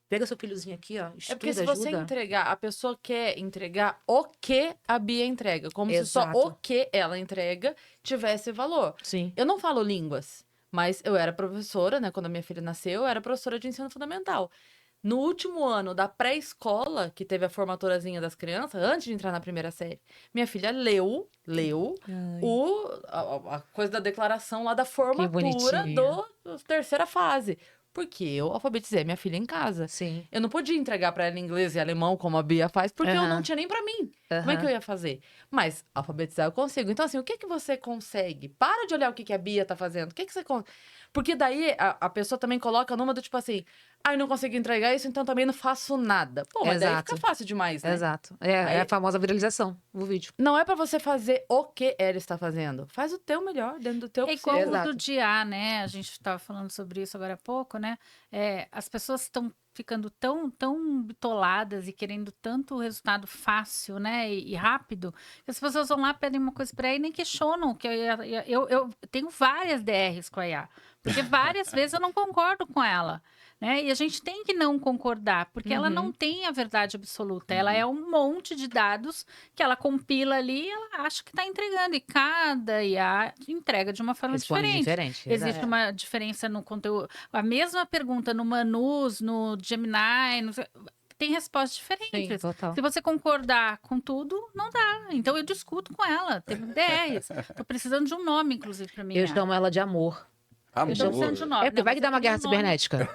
Pega seu filhozinho aqui, ó, estuda, É porque se você ajuda. entregar, a pessoa quer entregar o que a Bia entrega. Como se só Exato. o que ela entrega tivesse valor. Sim. Eu não falo línguas, mas eu era professora, né? Quando a minha filha nasceu, eu era professora de ensino fundamental. No último ano da pré-escola, que teve a formaturazinha das crianças, antes de entrar na primeira série, minha filha leu a coisa da declaração lá da formatura bonitinha. da terceira fase. Porque eu alfabetizei minha filha em casa. Sim. Eu não podia entregar pra ela inglês e alemão, como a Bia faz, porque eu não tinha nem pra mim. Como é que eu ia fazer? Mas alfabetizar eu consigo. Então, assim, o que você consegue? Para de olhar o que a Bia tá fazendo. O que você consegue? Porque daí a pessoa também coloca numa do tipo assim, eu não consigo entregar isso, então também não faço nada. Pô, mas daí Exato. fica fácil demais, né? Exato. É Aí- a famosa viralização do vídeo. Não é pra você fazer o que ela está fazendo. Faz o teu melhor dentro do teu É igual possível. o Exato. do dia, né? A gente estava falando sobre isso agora há pouco, né? As pessoas estão ficando tão bitoladas e querendo tanto resultado fácil, né? E rápido, que as pessoas vão lá, pedem uma coisa para a IA e nem questionam. Que eu tenho várias DRs com a IA, porque várias vezes eu não concordo com ela. Né? E a gente tem que não concordar, porque ela não tem a verdade absoluta. Ela é um monte de dados que ela compila ali e ela acha que está entregando. E cada IA entrega de uma forma Responde diferente. Existe uma diferença no conteúdo. A mesma pergunta no Manus, no Gemini, tem respostas diferentes. Total. Se você concordar com tudo, não dá. Então eu discuto com ela. Tem DRs. Tô precisando de um nome, inclusive, para mim. Eu chamo ela de amor. Eu tô precisando de um nome. É porque vai que dá uma guerra cibernética.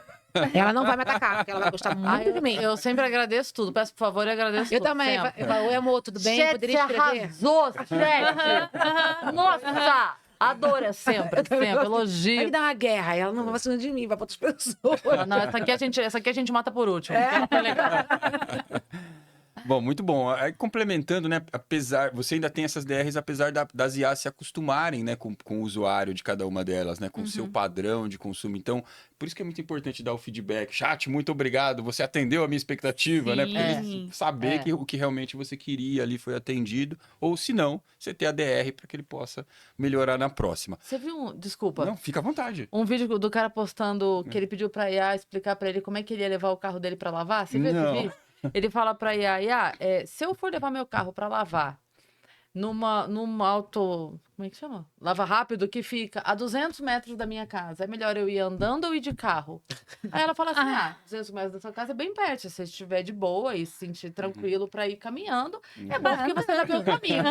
Ela não vai me atacar, porque ela vai gostar muito de mim. Eu sempre agradeço tudo. Peço por favor e agradeço Eu tudo. também. sempre. Eu falo, oi, amor, tudo bem? Chat, Poderia você escrever? arrasou, chat! Nossa! Adoro, sempre, sempre. Vai que Elogio. dá uma guerra, aí ela não vai vacinando de mim, vai pra outras pessoas. Não, essa aqui a gente mata por último. Foi legal. Bom, muito bom. Aí, complementando, né? Você ainda tem essas DRs, apesar das IA se acostumarem, né, com o usuário de cada uma delas, né, com o seu padrão de consumo. Então, por isso que é muito importante dar o feedback. Chat, muito obrigado. Você atendeu a minha expectativa, né? Porque eles saber que o que realmente você queria ali foi atendido. Ou, se não, você ter a DR para que ele possa melhorar na próxima. Você viu, desculpa, Não, fica à vontade. um vídeo do cara postando que ele pediu pra IA explicar pra ele como é que ele ia levar o carro dele pra lavar? Você viu esse Não. vídeo? Ele fala pra IA, se eu for levar meu carro pra lavar numa auto... Como é que chama? Lava rápido, que fica a 200 metros da minha casa. É melhor eu ir andando ou ir de carro? Aí ela fala assim, 200 metros da sua casa é bem perto. Se você estiver de boa e se sentir tranquilo pra ir caminhando, é bom porque você já viu o caminho.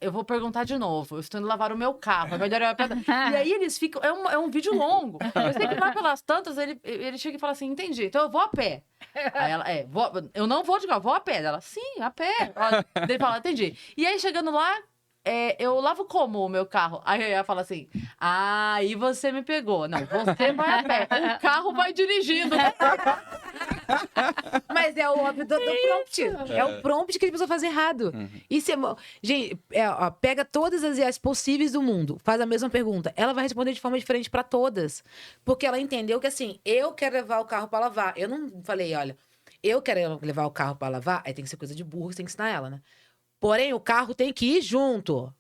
Eu vou perguntar de novo. Eu estou indo lavar o meu carro. É melhor eu ir a pé. E aí eles ficam... É um vídeo longo. Eu sei que vai pelas tantas, ele chega e fala assim, entendi, então eu vou a pé. Aí ela, eu não vou de carro, vou a pé. Ela, sim, a pé. Daí ele fala, entendi. E aí, chegando lá, eu lavo como o meu carro? Aí ela fala assim, aí você me pegou. Não, você vai a pé. O carro vai dirigindo. Mas é o óbvio do prompt. É o prompt que ele precisou fazer errado. Isso é... Gente, pega todas as IAs possíveis do mundo, faz a mesma pergunta. Ela vai responder de forma diferente para todas. Porque ela entendeu que, assim, eu quero levar o carro para lavar. Eu não falei, olha, eu quero levar o carro para lavar, aí tem que ser coisa de burro, você tem que ensinar ela, né? Porém, o carro tem que ir junto.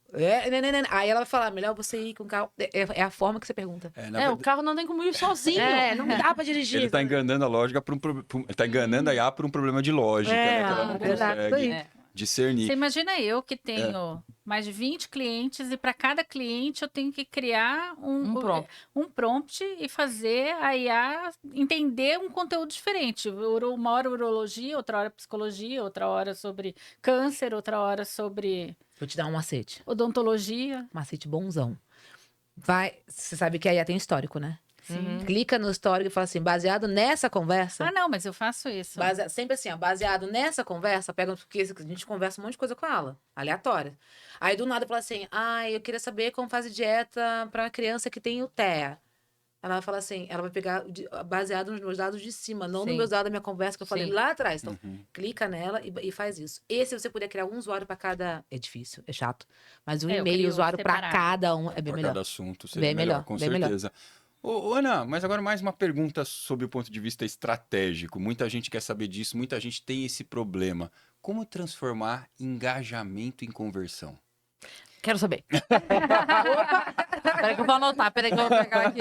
Aí ela vai falar, melhor você ir com o carro. É a forma que você pergunta. O carro não tem como ir sozinho. Não dá pra dirigir. Ele tá enganando a lógica ele tá enganando a IA por um problema de lógica, né? Que ela não exato, isso aí. consegue discernir. Você imagina eu que tenho mais de 20 clientes e para cada cliente eu tenho que criar um prompt e fazer a IA entender um conteúdo diferente. Uma hora urologia, outra hora psicologia, outra hora sobre câncer, outra hora sobre Vou te dar um macete. odontologia. Macete bonzão. Você sabe que a IA tem histórico, né? Sim. Clica no histórico e fala assim, baseado nessa conversa... Ah, não, mas eu faço isso. Sempre assim, ó, baseado nessa conversa, porque a gente conversa um monte de coisa com ela, aleatória. Aí do nada fala assim, eu queria saber como faz dieta pra criança que tem UTEA. Ela vai falar assim, ela vai pegar baseado nos meus dados de cima, não nos meus dados da minha conversa que eu falei lá atrás. Então, clica nela e faz isso. E se você puder criar um usuário pra cada... É difícil, é chato. Mas um Eu e-mail crio usuário pra separado. cada um é bem Para melhor. cada assunto seria Bem melhor, melhor, com bem melhor. certeza. Ô, Ana, mas agora mais uma pergunta sobre o ponto de vista estratégico. Muita gente quer saber disso, muita gente tem esse problema. Como transformar engajamento em conversão? Quero saber. Peraí que eu vou anotar. Peraí que eu vou pegar aqui.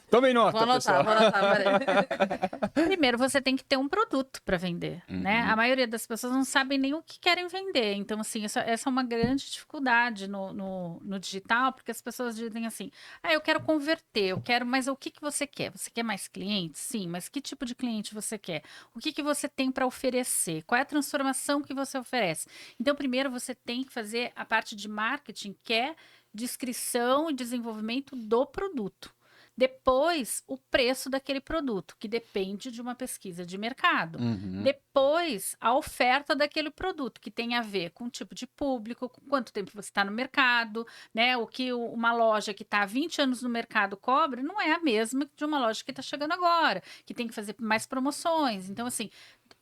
Tomem nota, Vou pessoal. anotar. Peraí. Primeiro, você tem que ter um produto para vender, né? A maioria das pessoas não sabem nem o que querem vender. Então, assim, essa é uma grande dificuldade no digital, porque as pessoas dizem assim, eu quero converter, mas o que você quer? Você quer mais clientes? Sim, mas que tipo de cliente você quer? O que você tem para oferecer? Qual é a transformação que você oferece? Então, primeiro, você tem que fazer a parte de marketing, que é descrição e desenvolvimento do produto. Depois, o preço daquele produto, que depende de uma pesquisa de mercado. Depois, a oferta daquele produto, que tem a ver com o tipo de público, com quanto tempo você está no mercado, né? O que uma loja que está há 20 anos no mercado cobra não é a mesma de uma loja que está chegando agora, que tem que fazer mais promoções. Então, assim,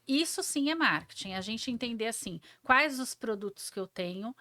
isso sim é marketing. A gente entender, assim, quais os produtos que eu tenho,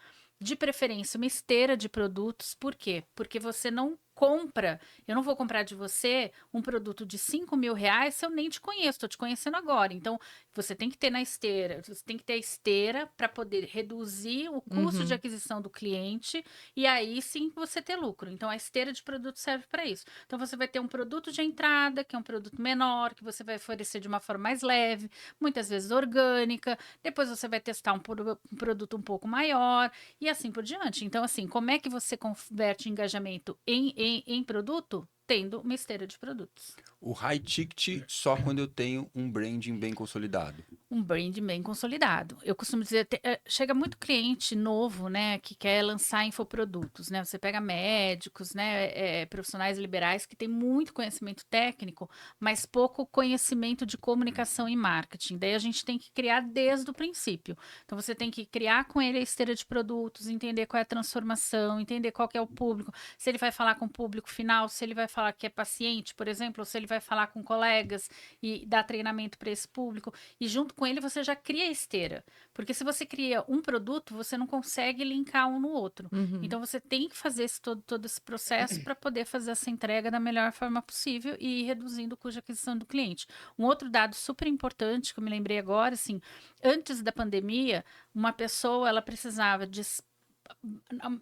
de preferência uma esteira de produtos. Por quê? Porque você não compra, eu não vou comprar de você um produto de R$5.000 se eu nem te conheço, estou te conhecendo agora. Então, você tem que ter na esteira, você tem que ter a esteira para poder reduzir o custo de aquisição do cliente e aí sim você ter lucro. Então, a esteira de produto serve para isso. Então, você vai ter um produto de entrada, que é um produto menor, que você vai oferecer de uma forma mais leve, muitas vezes orgânica. Depois você vai testar um produto um pouco maior e assim por diante. Então, assim, como é que você converte engajamento em produto? Tendo uma esteira de produtos. O high ticket só quando eu tenho um branding bem consolidado. Um branding bem consolidado. Eu costumo dizer, chega muito cliente novo, né, que quer lançar infoprodutos, né? Você pega médicos, né, profissionais liberais que têm muito conhecimento técnico, mas pouco conhecimento de comunicação e marketing. Daí a gente tem que criar desde o princípio. Então você tem que criar com ele a esteira de produtos, entender qual é a transformação, entender qual que é o público, se ele vai falar com o público final, se ele vai falar que é paciente, por exemplo, ou se ele vai falar com colegas e dar treinamento para esse público, e junto com ele você já cria a esteira, porque se você cria um produto, você não consegue linkar um no outro. Então você tem que fazer todo esse processo para poder fazer essa entrega da melhor forma possível e ir reduzindo o custo de aquisição do cliente. Um outro dado super importante que eu me lembrei agora, assim, antes da pandemia, uma pessoa ela precisava de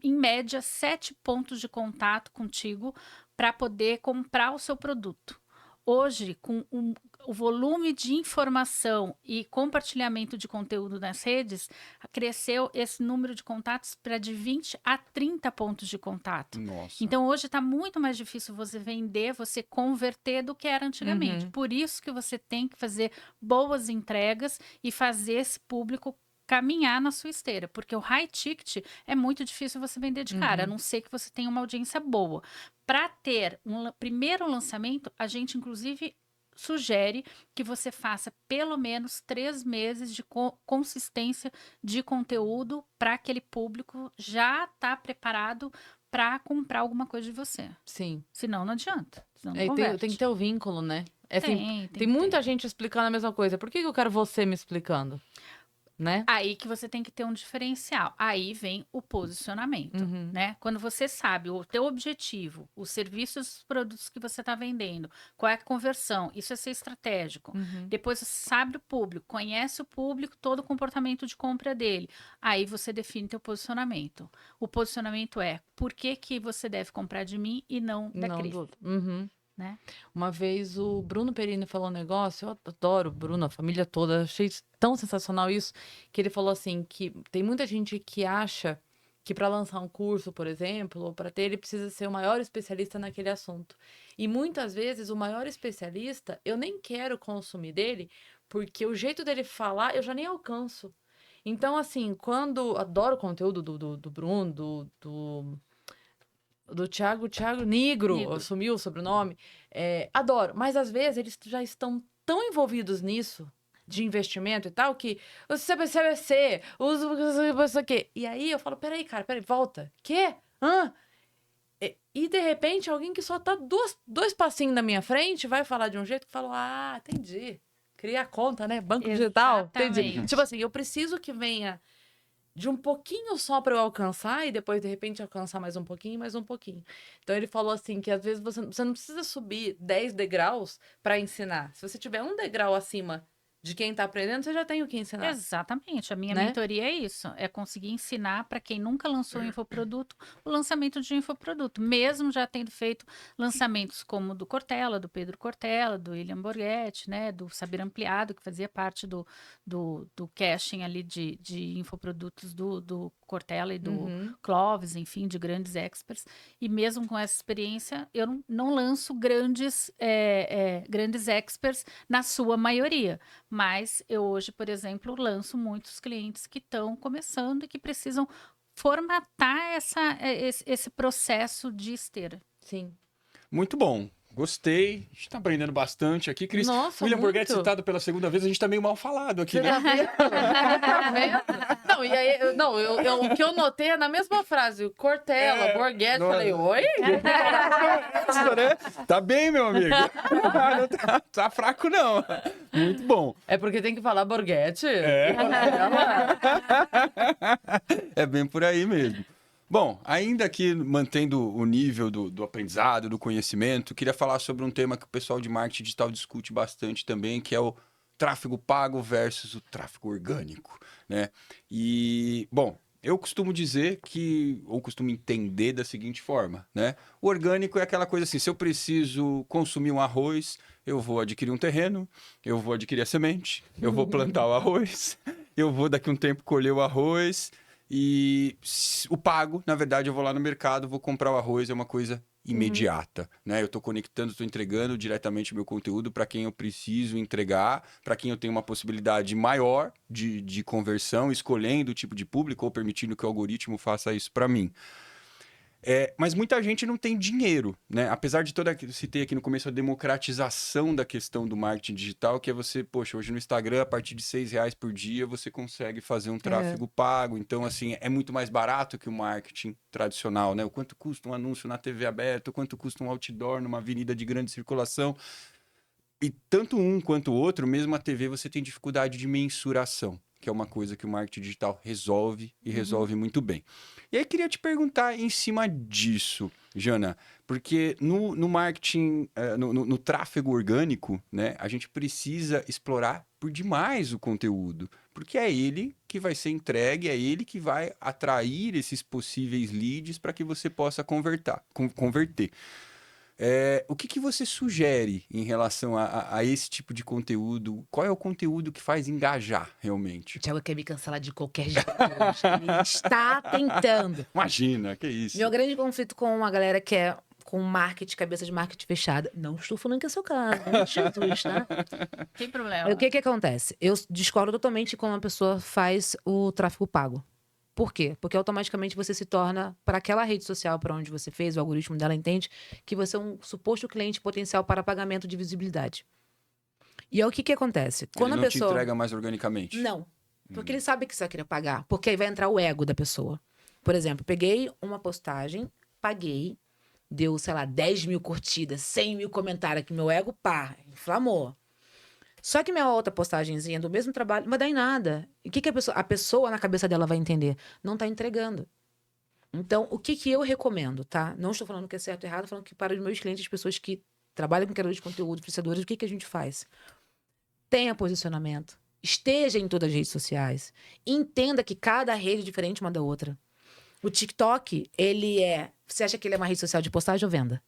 em média 7 pontos de contato contigo para poder comprar o seu produto. Hoje, com o volume de informação e compartilhamento de conteúdo nas redes, cresceu esse número de contatos para de 20 a 30 pontos de contato. Nossa. Então, hoje está muito mais difícil você vender, você converter do que era antigamente. Por isso que você tem que fazer boas entregas e fazer esse público caminhar na sua esteira, porque o high ticket é muito difícil você vender de cara, a não ser que você tenha uma audiência boa. Para ter um primeiro lançamento, a gente inclusive sugere que você faça pelo menos 3 meses de consistência de conteúdo para aquele público já estar preparado para comprar alguma coisa de você. Sim. Senão não adianta. Senão não Tem que ter o vínculo, né? Tem muita gente explicando a mesma coisa. Por que eu quero você me explicando? né? Aí que você tem que ter um diferencial. Aí vem o posicionamento, Uhum. né? Quando você sabe o teu objetivo, os serviços, os produtos que você está vendendo, qual é a conversão, isso é ser estratégico. Uhum. Depois você sabe o público, conhece o público, todo o comportamento de compra dele. Aí você define teu posicionamento. O posicionamento é por que você deve comprar de mim e não da Não Cris, do outro. Uhum. né? Uma vez o Bruno Perini falou um negócio, eu adoro o Bruno, a família toda, achei tão sensacional isso, que ele falou assim, que tem muita gente que acha que para lançar um curso, por exemplo, ou para ter, ele precisa ser o maior especialista naquele assunto. E muitas vezes o maior especialista, eu nem quero consumir dele, porque o jeito dele falar eu já nem alcanço. Então, assim, quando... Adoro o conteúdo do Bruno, do Thiago Nigro, Nigro. assumiu o sobrenome. Adoro, mas às vezes eles já estão tão envolvidos nisso, de investimento e tal, que o CBC, usa o quê? E aí eu falo, peraí, cara, volta. Quê? Hã? E de repente alguém que só tá dois passinhos na minha frente vai falar de um jeito que fala, ah, entendi. Cria a conta, né? Banco digital, entendi. Exatamente. Tipo assim, eu preciso que venha de um pouquinho só para eu alcançar e depois, de repente, alcançar mais um pouquinho, mais um pouquinho. Então, ele falou assim, que às vezes você não precisa subir 10 degraus para ensinar. Se você tiver um degrau acima de quem tá aprendendo, você já tem o que ensinar. Exatamente. A minha Né? mentoria é isso, é conseguir ensinar para quem nunca lançou um infoproduto, o lançamento de um infoproduto, mesmo já tendo feito lançamentos como do Cortella, do Pedro Cortella, do William Borghetti, né, do Saber Ampliado, que fazia parte do casting ali de infoprodutos do Cortella e do Uhum. Clóvis, enfim, de grandes experts. E mesmo com essa experiência, eu não lanço grandes experts na sua maioria. Mas eu hoje, por exemplo, lanço muitos clientes que estão começando e que precisam formatar esse processo de esteira. Sim. Muito bom. Gostei. A gente tá aprendendo bastante aqui, Cris. Nossa, William Borghetti muito. citado pela segunda vez, a gente tá meio mal falado aqui, Você né? tá vendo? Tá vendo? Não, e aí, o que eu notei é na mesma frase, o Cortella, Borghetti, não- falei, oi? Nossa, né? Tá bem, meu amigo. Não tá fraco, não. Muito bom. É porque tem que falar Borghetti. É. Cortella. É bem por aí mesmo. Bom, ainda aqui mantendo o nível do aprendizado, do conhecimento, queria falar sobre um tema que o pessoal de marketing digital discute bastante também, que é o tráfego pago versus o tráfego orgânico, né? E, bom, eu costumo dizer que, ou costumo entender da seguinte forma, né? O orgânico é aquela coisa assim, se eu preciso consumir um arroz, eu vou adquirir um terreno, eu vou adquirir a semente, eu vou plantar o arroz, eu vou daqui a um tempo colher o arroz e o pago, na verdade, eu vou lá no mercado, vou comprar o arroz, é uma coisa imediata, né? Eu estou conectando, estou entregando diretamente o meu conteúdo para quem eu preciso entregar, para quem eu tenho uma possibilidade maior de conversão, escolhendo o tipo de público ou permitindo que o algoritmo faça isso para mim. Mas muita gente não tem dinheiro, né? Apesar de toda, eu citei aqui no começo, a democratização da questão do marketing digital, que é você, poxa, hoje no Instagram, a partir de R$6 por dia, você consegue fazer um tráfego pago. Então, assim, é muito mais barato que o marketing tradicional, né? O quanto custa um anúncio na TV aberta, o quanto custa um outdoor numa avenida de grande circulação. E tanto um quanto o outro, mesmo a TV, você tem dificuldade de mensuração, que é uma coisa que o marketing digital resolve e resolve muito bem. E aí queria te perguntar em cima disso, Jana, porque no marketing, no tráfego orgânico, né, a gente precisa explorar por demais o conteúdo, porque é ele que vai ser entregue, é ele que vai atrair esses possíveis leads para que você possa converter. O que você sugere em relação a esse tipo de conteúdo? Qual é o conteúdo que faz engajar realmente? O Thiago quer me cancelar de qualquer jeito hoje. Ele está tentando. Imagina, que isso. Meu grande conflito com a galera que é com marketing, cabeça de marketing fechada. Não estou falando que é o seu caso, não é Jesus, tá? Tem problema. O que acontece? Eu discordo totalmente quando uma pessoa faz o tráfego pago. Por quê? Porque automaticamente você se torna, para aquela rede social para onde você fez, o algoritmo dela entende que você é um suposto cliente potencial para pagamento de visibilidade. E aí o que acontece? Quando Ele a não pessoa... te entrega mais organicamente? Não. Porque ele sabe que você vai querer pagar. Porque aí vai entrar o ego da pessoa. Por exemplo, peguei uma postagem, paguei, deu, sei lá, 10 mil curtidas, 100 mil comentários, que meu ego, pá, inflamou. Só que minha outra postagenzinha do mesmo trabalho não vai dar em nada. E o que, que a pessoa na cabeça dela vai entender? Não tá entregando. Então, o que, que eu recomendo, tá? Não estou falando que é certo ou errado, falando que para os meus clientes, as pessoas que trabalham com criadores de conteúdo, influenciadores, o que, que a gente faz? Tenha posicionamento. Esteja em todas as redes sociais. Entenda que cada rede é diferente uma da outra. O TikTok, ele é... Você acha que ele é uma rede social de postagem ou venda?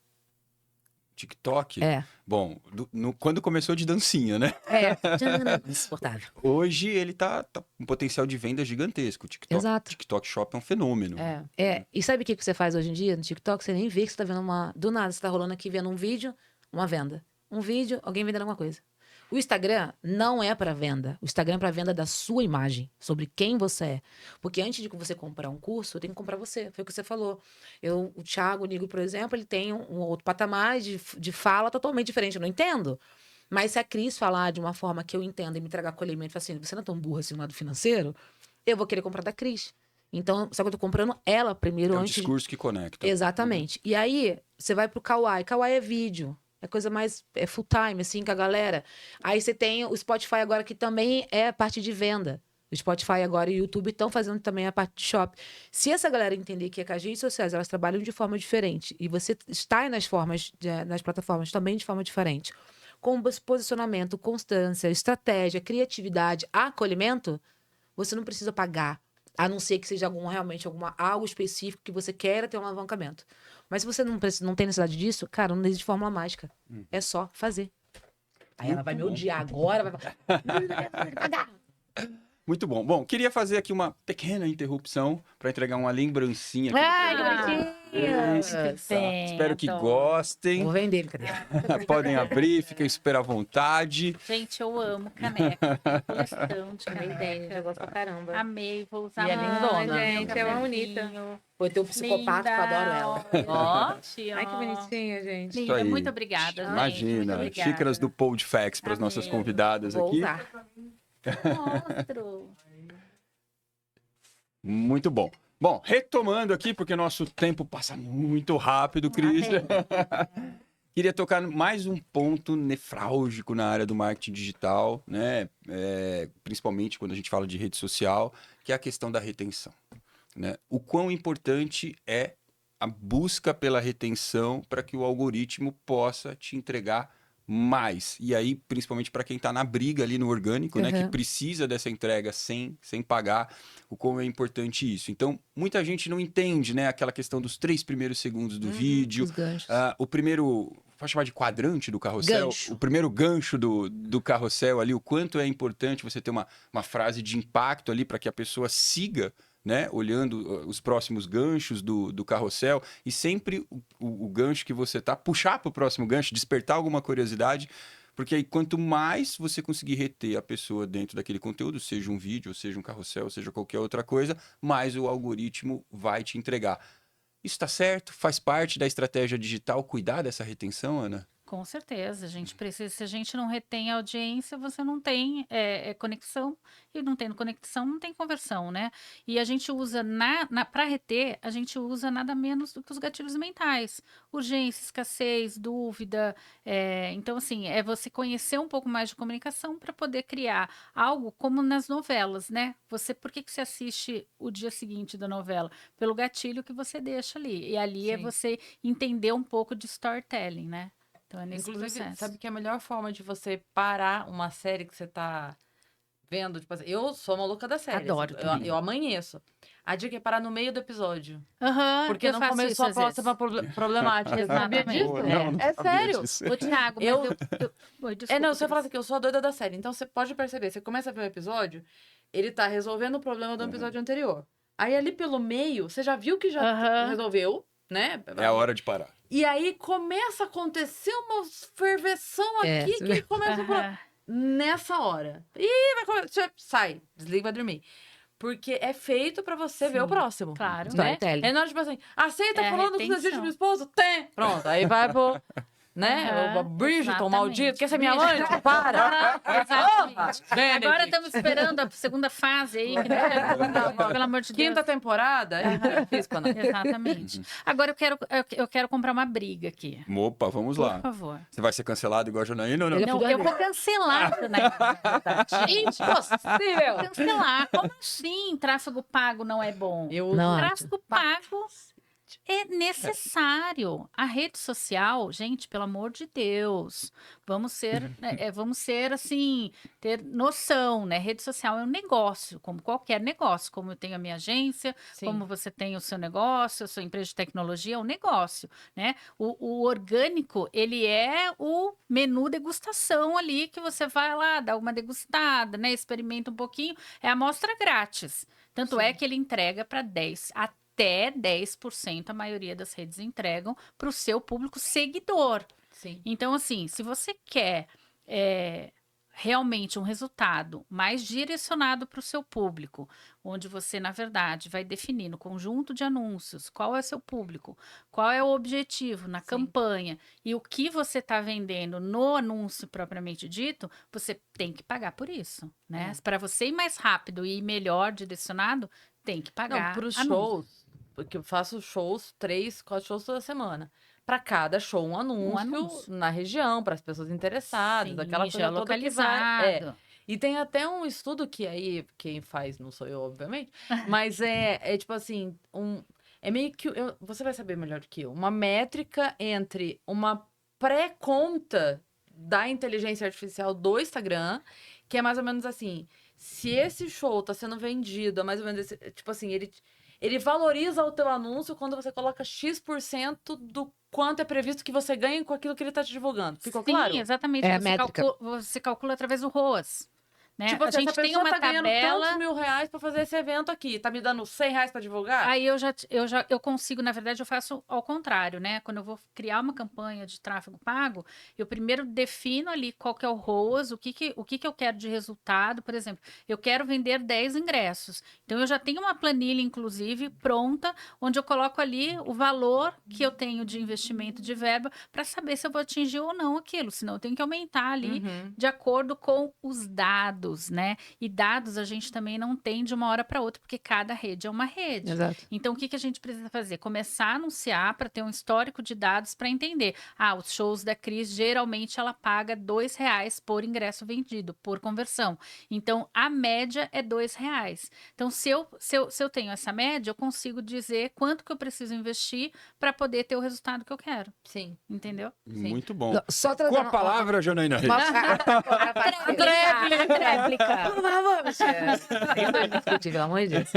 TikTok? É. Bom, quando começou de dancinha, né? É. Insuportável. Hoje ele tá com um potencial de venda gigantesco. Exato. TikTok Shop é um fenômeno. E sabe o que você faz hoje em dia no TikTok? Você nem vê que você tá vendo uma... Do nada, você tá rolando aqui vendo um vídeo, uma venda. Um vídeo, alguém vendendo alguma coisa. O Instagram não é para venda. O Instagram é para venda da sua imagem, sobre quem você é. Porque antes de você comprar um curso, tem que comprar você. Foi o que você falou. O Thiago Nigro, por exemplo, ele tem um outro patamar de fala totalmente diferente. Eu não entendo. Mas se a Cris falar de uma forma que eu entenda e me tragar acolhimento, assim, você não é tão burra assim no lado financeiro, eu vou querer comprar da Cris. Então, só que eu tô comprando ela primeiro É um antes. discurso que conecta. Exatamente. E aí, você vai pro Kawaii. Kawaii é vídeo. É coisa mais full time, assim, com a galera. Aí você tem o Spotify agora, que também é a parte de venda. O Spotify agora e o YouTube estão fazendo também a parte de shop. Se essa galera entender que as redes sociais, elas trabalham de forma diferente, e você está nas plataformas também de forma diferente, com posicionamento, constância, estratégia, criatividade, acolhimento, você não precisa pagar. A não ser que seja realmente algo específico que você queira ter um alavancamento. Mas se você não tem necessidade disso, cara, não existe fórmula mágica. É só fazer. Aí ela vai me odiar agora, vai pagar. Muito bom. Bom, queria fazer aqui uma pequena interrupção para entregar uma lembrancinha aqui do Ai, que programa. bonitinho. Espero que gostem. Vou vender, brincadeira. Podem abrir, fiquem super à vontade. Gente, eu amo caneca. Coleção de caneca. Eu gosto pra caramba. Amei, vou usar E é mais. lindona. Ai, Gente, é uma bonita. caderninho. Foi ter um psicopata que eu adoro ela. Ó. Ai, que bonitinha, gente. Isso aí. Muito obrigada, gente. Imagina, Muito obrigada. xícaras do Podfax para as nossas Amei. convidadas Vou aqui. usar. Mostro. Muito bom. Bom, retomando aqui, porque nosso tempo passa muito rápido, Cris. Queria tocar mais um ponto nefrálgico na área do marketing digital, né? Principalmente quando a gente fala de rede social, que é a questão da retenção, né? O quão importante é a busca pela retenção para que o algoritmo possa te entregar mais. E aí, principalmente para quem está na briga ali no orgânico, né? Que precisa dessa entrega sem pagar, o quão é importante isso. Então, muita gente não entende, né? Aquela questão dos 3 primeiros segundos do vídeo. Os ganchos. O primeiro, pode chamar de quadrante do carrossel? Gancho. O primeiro gancho do carrossel ali, o quanto é importante você ter uma frase de impacto ali para que a pessoa siga, né, olhando os próximos ganchos do carrossel, e sempre o gancho que você tá, puxar para o próximo gancho, despertar alguma curiosidade, porque aí quanto mais você conseguir reter a pessoa dentro daquele conteúdo, seja um vídeo, seja um carrossel, seja qualquer outra coisa, mais o algoritmo vai te entregar. Isso está certo? Faz parte da estratégia digital cuidar dessa retenção, Ana? Com certeza, a gente precisa. Se a gente não retém a audiência, você não tem conexão, e não tendo conexão, não tem conversão, né? E a gente usa, para reter, a gente usa nada menos do que os gatilhos mentais: urgência, escassez, dúvida. Então, assim, é você conhecer um pouco mais de comunicação para poder criar algo como nas novelas, né? Por que você assiste o dia seguinte da novela? Pelo gatilho que você deixa ali. E ali é Sim. você entender um pouco de storytelling, né? Então, é nesse Inclusive, processo. sabe que a melhor forma de você parar uma série que você tá vendo, tipo assim, eu sou maluca da série. Adoro assim, também. eu amanheço. A dica é parar no meio do episódio. Aham, Porque eu não faço começou isso a às vezes. próxima problemática. Você sabia Exatamente. disso? Não É sabia sério. disso. Ô, Thiago, mas Eu- Oi, desculpa, Não, você Cris. fala assim, que eu sou a doida da série. Então, você pode perceber, você começa a ver o episódio, ele tá resolvendo o problema do episódio anterior. Aí, ali pelo meio, você já viu que já Aham. resolveu, né? É a hora de parar. E aí, começa a acontecer uma ferveção É, aqui você que começa a... Aham. Nessa hora. Ih, vai começar. Sai, desliga, vai dormir. Porque é feito pra você ver o próximo. Claro. Né? Storytelling. É não, tipo assim, aceita É a falando que você retenção. existe meu esposo? Tem! Pronto, aí vai pro... né? Aham, O Bridgerton, exatamente. maldito, quer ser minha mãe? Para! Exatamente. Benedict. Agora estamos esperando a segunda fase aí, que pelo amor de Deus. Quinta temporada? É difícil, não. Exatamente. Agora eu quero comprar uma briga aqui. Opa, vamos Por lá. favor. Você vai ser cancelado igual a Janaína ou não? Ele é Não, filho eu vou cancelar, né? Gente, Impossível! cancelar. Como assim tráfego pago não é bom? Eu Não. Tráfego pago é necessário. A rede social, gente, pelo amor de Deus, vamos ser assim, ter noção, né? Rede social é um negócio, como qualquer negócio, como eu tenho a minha agência, Sim. como você tem o seu negócio, a sua empresa de tecnologia, é um negócio, né? O orgânico, ele é o menu degustação ali, que você vai lá, dá uma degustada, né? Experimenta um pouquinho, é a amostra grátis. Tanto é que ele entrega para até 10%, a maioria das redes entregam para o seu público seguidor. Sim. Então, assim, se você quer realmente um resultado mais direcionado para o seu público, onde você, na verdade, vai definir no conjunto de anúncios qual é o seu público, qual é o objetivo na campanha e o que você está vendendo no anúncio propriamente dito, você tem que pagar por isso, né? Para você ir mais rápido e ir melhor direcionado, tem que pagar. Não, para os anúncio. shows, porque eu faço shows, 3, 4 shows toda semana. Para cada show, um anúncio na região, para as pessoas interessadas, Sim, aquela coisa toda que vai. geolocalizado. E tem até um estudo que aí, quem faz não sou eu, obviamente, mas é tipo assim, é meio que, você vai saber melhor do que eu, uma métrica entre uma pré-conta da inteligência artificial do Instagram, que é mais ou menos assim, se esse show tá sendo vendido, mais ou menos, tipo assim, ele valoriza o teu anúncio quando você coloca X% do quanto é previsto que você ganhe com aquilo que ele tá te divulgando. Ficou Sim, claro? exatamente. É a Você métrica. você calcula através do ROAS. Né? Tipo A assim, gente essa tem pessoa uma tá ganhando tabela. tantos R$1.000 pra fazer esse evento aqui. Tá me dando R$100 pra divulgar? Aí eu consigo, na verdade, eu faço ao contrário, né? Quando eu vou criar uma campanha de tráfego pago, eu primeiro defino ali qual que é o ROAS, o que eu quero de resultado. Por exemplo, eu quero vender 10 ingressos. Então, eu já tenho uma planilha, inclusive, pronta, onde eu coloco ali o valor que eu tenho de investimento de verba para saber se eu vou atingir ou não aquilo. Senão, eu tenho que aumentar ali de acordo com os dados, né? E dados a gente também não tem de uma hora para outra, porque cada rede é uma rede. Exato. Então, o que a gente precisa fazer? Começar a anunciar para ter um histórico de dados para entender. Os shows da Cris, geralmente, ela paga R$2 por ingresso vendido, por conversão. Então, a média é R$2. Então, se eu tenho essa média, eu consigo dizer quanto que eu preciso investir para poder ter o resultado que eu quero. Sim. Entendeu? Muito bom. Só Com trazendo a palavra, Janaína Reis. Tréplica. Discutir, pelo amor de Deus.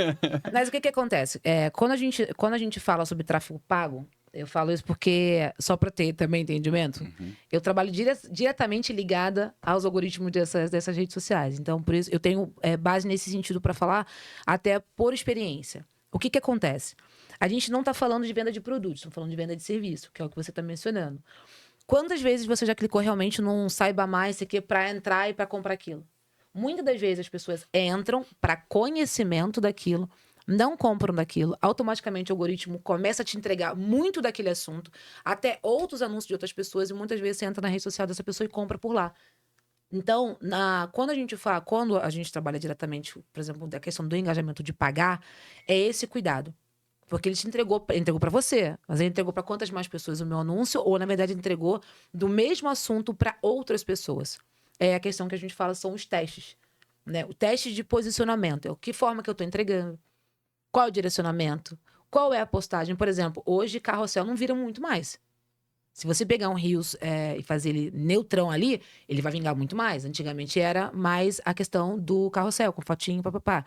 Mas o que acontece? Quando a gente fala sobre tráfego pago, eu falo isso porque, só para ter também entendimento, eu trabalho diretamente ligada aos algoritmos dessas redes sociais. Então, por isso, eu tenho base nesse sentido para falar, até por experiência. O que acontece? A gente não está falando de venda de produtos, estamos falando de venda de serviço, que é o que você está mencionando. Quantas vezes você já clicou realmente num Saiba Mais, para entrar e para comprar aquilo? Muitas das vezes as pessoas entram para conhecimento daquilo, não compram daquilo, automaticamente o algoritmo começa a te entregar muito daquele assunto, até outros anúncios de outras pessoas, e muitas vezes você entra na rede social dessa pessoa e compra por lá. Então, quando a gente trabalha diretamente, por exemplo, da questão do engajamento de pagar, é esse cuidado. Porque ele entregou para você, mas ele entregou para quantas mais pessoas o meu anúncio, ou na verdade entregou do mesmo assunto para outras pessoas. A questão que a gente fala são os testes, né? O teste de posicionamento, que forma que eu estou entregando, qual é o direcionamento, qual é a postagem. Por exemplo, hoje carrossel não vira muito mais. Se você pegar um Reels e fazer ele neutrão ali, ele vai vingar muito mais. Antigamente era mais a questão do carrossel, com fotinho, papapá.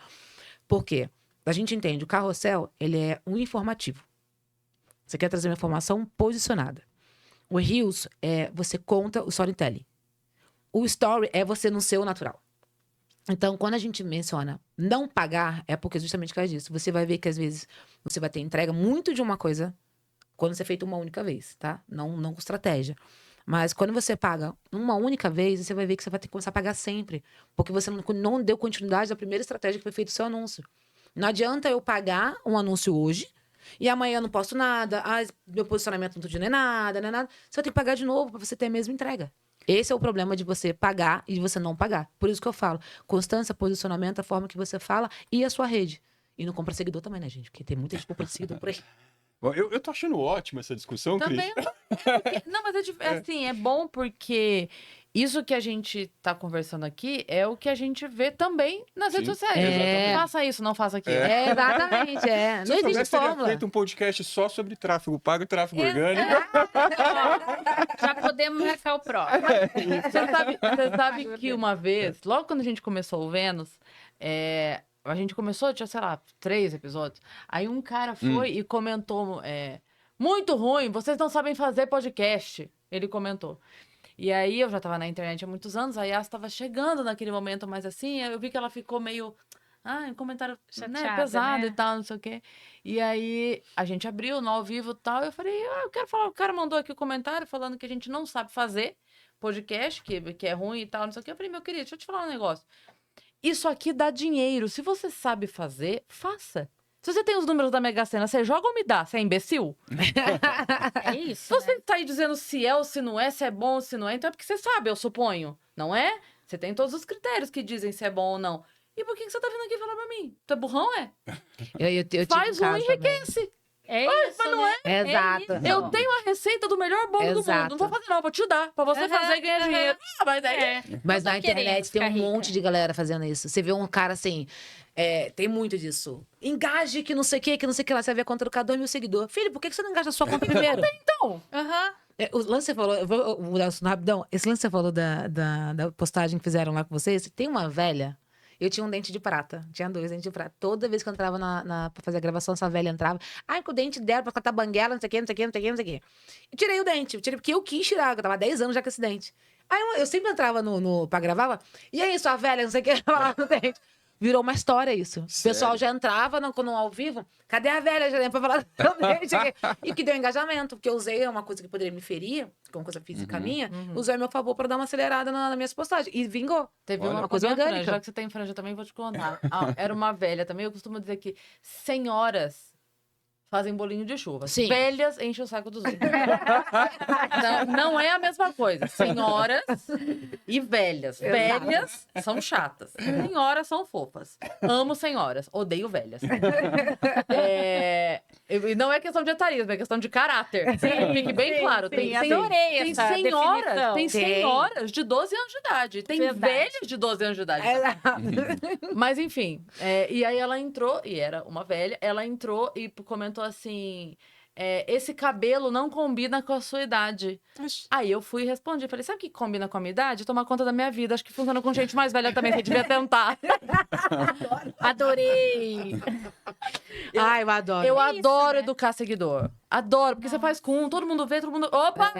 Por quê? A gente entende, o carrossel, ele é um informativo. Você quer trazer uma informação posicionada. O Reels você conta o storytelling. O story é você no seu natural. Então, quando a gente menciona não pagar, é porque justamente por causa disso. Você vai ver que, às vezes, você vai ter entrega muito de uma coisa quando você é feito uma única vez, tá? Não com estratégia. Mas quando você paga uma única vez, você vai ver que você vai ter que começar a pagar sempre. Porque você não deu continuidade da primeira estratégia que foi feito o seu anúncio. Não adianta eu pagar um anúncio hoje E amanhã eu não posto nada, meu posicionamento não é nada, não é nada. Você vai ter que pagar de novo pra você ter a mesma entrega. Esse é o problema de você pagar e de você não pagar. Por isso que eu falo, constância, posicionamento, a forma que você fala e a sua rede. E não compra seguidor também, né, gente? Porque tem muita gente que compra seguidor por aí. Bom, eu tô achando ótima essa discussão, Cris. Também não, mas assim, é bom porque isso que a gente tá conversando aqui é o que a gente vê também nas redes sociais. É. Faça isso, não faça aquilo. Exatamente, Não Se eu existe soubesse, teria fórmula. feito um podcast só sobre tráfego pago e tráfego orgânico. Já podemos marcar o próximo. Você sabe que uma vez, logo quando a gente começou o Vênus, a gente começou, tinha, sei lá, 3 episódios. Aí um cara foi e comentou: muito ruim, vocês não sabem fazer podcast. Ele comentou. E aí eu já tava na internet há muitos anos, a Yas tava chegando naquele momento, mas assim, eu vi que ela ficou meio. Um comentário Chateada, pesado né? e tal, não sei o quê. E aí a gente abriu no ao vivo e tal. Eu falei, eu quero falar. O cara mandou aqui o comentário falando que a gente não sabe fazer podcast, que é ruim e tal, não sei o quê. Eu falei, meu querido, deixa eu te falar um negócio. Isso aqui dá dinheiro. Se você sabe fazer, faça. Se você tem os números da Mega Sena, você joga ou me dá? Você é imbecil? É isso. Se você tá aí dizendo se é ou se não é, se é bom ou se não é, então é porque você sabe, eu suponho. Não é? Você tem todos os critérios que dizem se é bom ou não. E por que você tá vindo aqui falar pra mim? Tu é burrão, é? Eu tive Faz um caso também. enriquece. É isso, mas não né? Exato. isso. Eu tenho a receita do melhor bolo do Exato. mundo. Não vou fazer, não. Vou te dar. Pra você fazer e ganhar dinheiro. Mas aí... Mas Não na tô querendo internet tem um ficar rica. monte de galera fazendo isso. Você vê um cara assim, tem muito disso. Engaje que não sei o que não sei o que lá. Você vai ver a conta do cada 1.000 seguidores. Filho, por que você não engaja a sua conta primeiro? Então, Aham. O lance que você falou, eu vou mudar isso rapidão. Esse lance que você falou da postagem que fizeram lá com vocês, tem uma velha. Eu tinha um dente de prata. Tinha 2 dentes de prata. Toda vez que eu entrava pra fazer a gravação, essa velha entrava. Ai, com o dente dela, pra catar banguela, não sei o que, não sei o que, não sei o que, não sei o que. E tirei o dente. Tirei porque eu quis tirar, eu tava há 10 anos já com esse dente. Aí eu sempre entrava pra gravar, e aí, sua velha, não sei o que, falava no dente. Virou uma história isso. O pessoal já entrava no ao vivo. Cadê a velha? Já pra falar do dente aqui. E que deu engajamento, porque eu usei uma coisa que poderia me ferir, que é uma coisa física minha, usei a meu favor pra dar uma acelerada nas minhas postagens. E vingou. teve Olha. uma Coisa coisa orgânica. franja. Já que você tem franja também, vou te contar. Era uma velha também. Eu costumo dizer que senhoras fazem bolinho de chuva. Sim. Velhas enchem o saco dos outros. Não é a mesma coisa. Senhoras e velhas. Exato. Velhas são chatas. Senhoras são fofas. Amo senhoras. Odeio velhas. E não é questão de etarismo, é questão de caráter. Fique bem claro. Tem adorei tem essa senhoras, definição. tem senhoras de 12 anos de idade. Tem Verdade. velhas de 12 anos de idade. Mas enfim, e aí ela entrou, e era uma velha, ela entrou e comentou assim: esse cabelo não combina com a sua idade. Aí eu fui e respondi, falei, sabe o que combina com a minha idade? Tomar conta da minha vida, acho que funciona com gente mais velha também, você devia tentar. Adorei. Ai, eu adoro. Eu É isso, adoro né? educar seguidor. Adoro, porque você faz com um, todo mundo vê, todo mundo... Opa!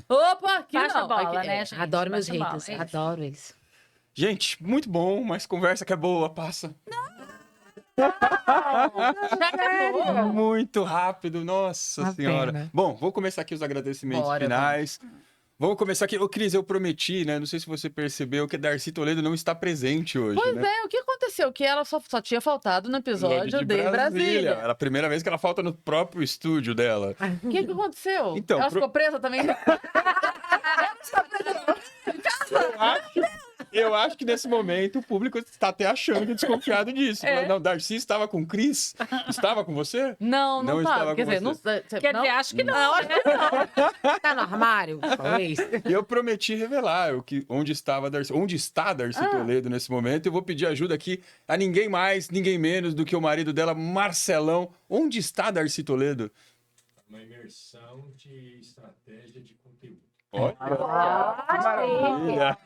Opa! Aqui Baixa não. a bola, Aqui, né, gente? Adoro meus Baixa a bola, haters. é isso. Adoro eles. Gente, muito bom, mas conversa que é boa, passa. Já acabou. Muito rápido, nossa Uma senhora. pena. Bom, vou começar aqui os agradecimentos Bora, finais. Vamos começar aqui. Ô, Cris, eu prometi, né? Não sei se você percebeu que a Darcy Toledo não está presente hoje, Pois né? é, o que aconteceu? Que ela só tinha faltado no episódio de Brasília. Brasília. Era a primeira vez que ela falta no próprio estúdio dela. O que aconteceu? Então, ela ficou presa também? Eu acho que nesse momento o público está até achando desconfiado disso. Mas não, Darcy estava com Cris? Estava com você? Não Não tava. estava Quer com dizer, você. não, Quer não? dizer, acho que não. Não, acho que não. Tá no armário? Talvez. E eu prometi revelar onde estava a Darcy, onde está a Darcy Toledo nesse momento. Eu vou pedir ajuda aqui a ninguém mais, ninguém menos do que o marido dela, Marcelão. Onde está a Darcy Toledo? Uma imersão de estratégia de conteúdo. Olha, que maravilha!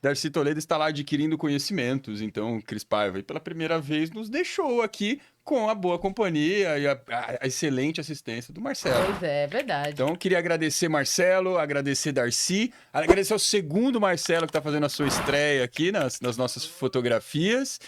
Darcy Toledo está lá adquirindo conhecimentos. Então, Cris Paiva, e pela primeira vez, nos deixou aqui com a boa companhia e a excelente assistência do Marcelo. Pois é, verdade. Então, queria agradecer Marcelo, agradecer Darcy, agradecer ao segundo Marcelo que está fazendo a sua estreia aqui nas nossas fotografias.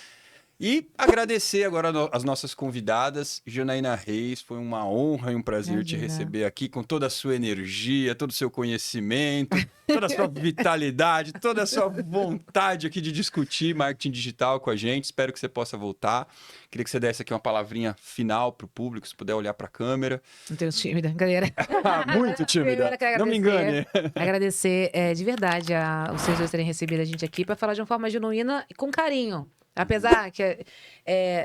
E agradecer agora as nossas convidadas. Janaína Reis, foi uma honra e um prazer te Imagina. receber aqui com toda a sua energia, todo o seu conhecimento, toda a sua vitalidade, toda a sua vontade aqui de discutir marketing digital com a gente. Espero que você possa voltar. Queria que você desse aqui uma palavrinha final para o público, se puder olhar para a câmera. Não tenho tímida, galera. Muito tímida. Eu quero Não me engane. Agradecer de verdade os seus dois terem recebido a gente aqui para falar de uma forma genuína e com carinho. Apesar que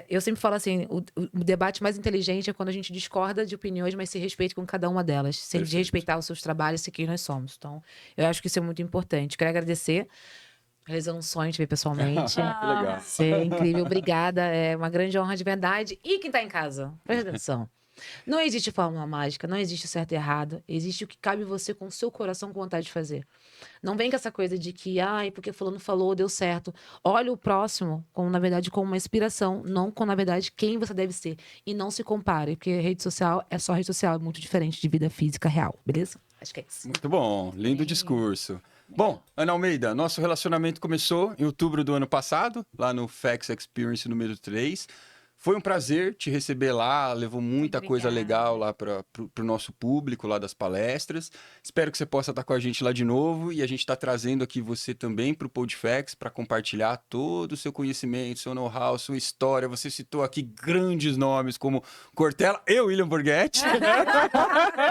eu sempre falo assim, o debate mais inteligente é quando a gente discorda de opiniões, mas se respeita com cada uma delas. Sempre de Perfeito. respeitar os seus trabalhos e quem nós somos. Então, eu acho que isso é muito importante. Quero agradecer. Realizando um sonho de ver pessoalmente. Que legal. Você é incrível, obrigada. É uma grande honra de verdade. E quem tá em casa, presta atenção. Não existe fórmula mágica, não existe certo e errado. Existe o que cabe você com o seu coração com vontade de fazer. Não vem com essa coisa de que, porque fulano falou, deu certo. Olha o próximo, na verdade, como uma inspiração, não com, na verdade, quem você deve ser. E não se compare, porque rede social é só rede social, é muito diferente de vida física real, beleza? Acho que é isso. Muito bom, lindo discurso. Bom, Ana Almeida, nosso relacionamento começou em outubro do ano passado, lá no Fax Experience número 3. Foi um prazer te receber lá, levou muita coisa Obrigada. legal lá para o nosso público, lá das palestras. Espero que você possa estar com a gente lá de novo e a gente está trazendo aqui você também para o Podfax para compartilhar todo o seu conhecimento, seu know-how, sua história. Você citou aqui grandes nomes como Cortella e William Borghetti.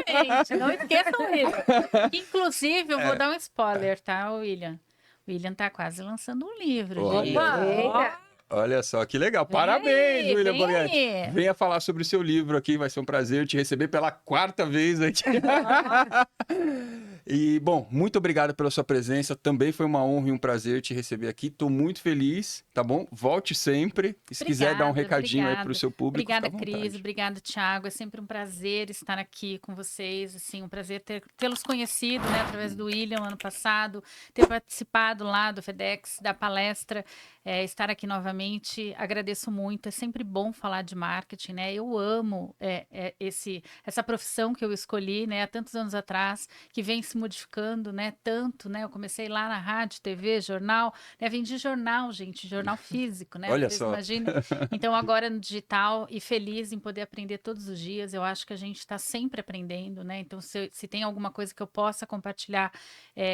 Gente, não esqueçam isso. Inclusive, eu vou dar um spoiler, tá, William? O William tá quase lançando um livro, Olha. gente. Eita. Olha só, que legal. Parabéns, Vem, William vem Borghetti. aí. Venha falar sobre o seu livro aqui, vai ser um prazer te receber pela 4ª vez aqui. E, bom, muito obrigado pela sua presença. Também foi uma honra e um prazer te receber aqui. Estou muito feliz, tá bom? Volte sempre. E se quiser dar um Obrigada, recadinho aí obrigada. para o seu público, Obrigada, fica à Cris. vontade. Obrigada, Thiago. É sempre um prazer estar aqui com vocês. Assim, um prazer tê-los conhecido, né, através do William ano passado, ter participado lá do FedEx, da palestra, estar aqui novamente. Agradeço muito. É sempre bom falar de marketing, né? Eu amo essa profissão que eu escolhi, né, há tantos anos atrás, que vem se modificando, né? Tanto, né? Eu comecei lá na rádio, TV, jornal, né? Vendi jornal, gente, jornal físico, né? Olha Vocês só. imaginam? Então, agora no digital e feliz em poder aprender todos os dias. Eu acho que a gente está sempre aprendendo, né? Então, se tem alguma coisa que eu possa compartilhar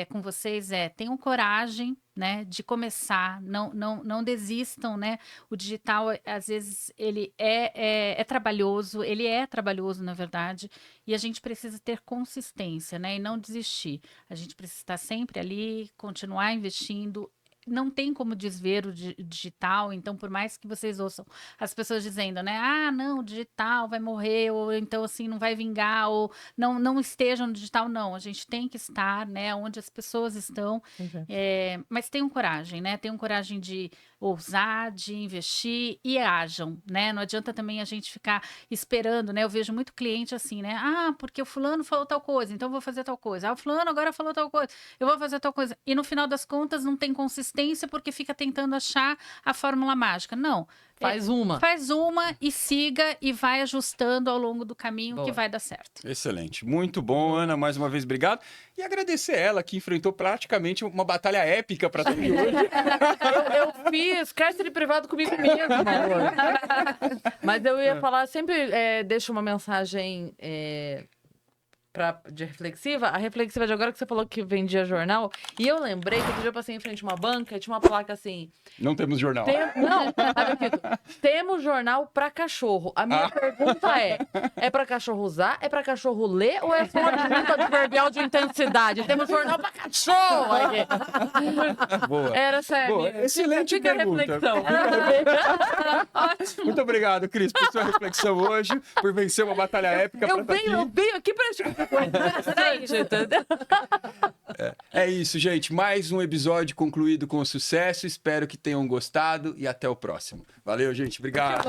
com vocês, tenham coragem, né, de começar, não desistam, né? O digital, às vezes, ele é trabalhoso, na verdade, e a gente precisa ter consistência, né? E não desistir. A gente precisa estar sempre ali, continuar investindo. Não tem como desver o digital, então, por mais que vocês ouçam as pessoas dizendo, né? Ah, não, o digital vai morrer, ou então, assim, não vai vingar, ou não estejam no digital. Não, a gente tem que estar, né? Onde as pessoas estão. Mas tenham coragem, né? Tenham coragem de ousar, de investir e ajam, né? Não adianta também a gente ficar esperando, né? Eu vejo muito cliente assim, né? Ah, porque o fulano falou tal coisa, então eu vou fazer tal coisa. Ah, o fulano agora falou tal coisa, eu vou fazer tal coisa. E no final das contas não tem consistência porque fica tentando achar a fórmula mágica. Não. Faz uma. Faz uma e siga e vai ajustando ao longo do caminho Boa. que vai dar certo. Excelente. Muito bom, Ana. Mais uma vez, obrigado. E agradecer ela, que enfrentou praticamente uma batalha épica para estar aqui hoje. Eu fiz cárcere privado comigo mesma hoje. Mas eu ia falar, sempre deixo uma mensagem de reflexiva. A reflexiva de agora que você falou que vendia jornal. E eu lembrei que outro dia eu passei em frente a uma banca e tinha uma placa assim... Não temos jornal. Não, sabe escrito, temos jornal pra cachorro. A minha pergunta é pra cachorro usar, é pra cachorro ler ou é só uma disputa adverbial de intensidade? Temos jornal pra cachorro aqui. Boa. Era sério. Boa, excelente Fica a pergunta. reflexão. Muito obrigado, Cris, por sua reflexão hoje, por vencer uma batalha épica. Eu pra estar aqui. venho aqui pra esse tipo de coisa interessante, entendeu? É isso, gente. Mais um episódio concluído com sucesso. Espero que tenham gostado e até o próximo. Valeu, gente. Obrigado.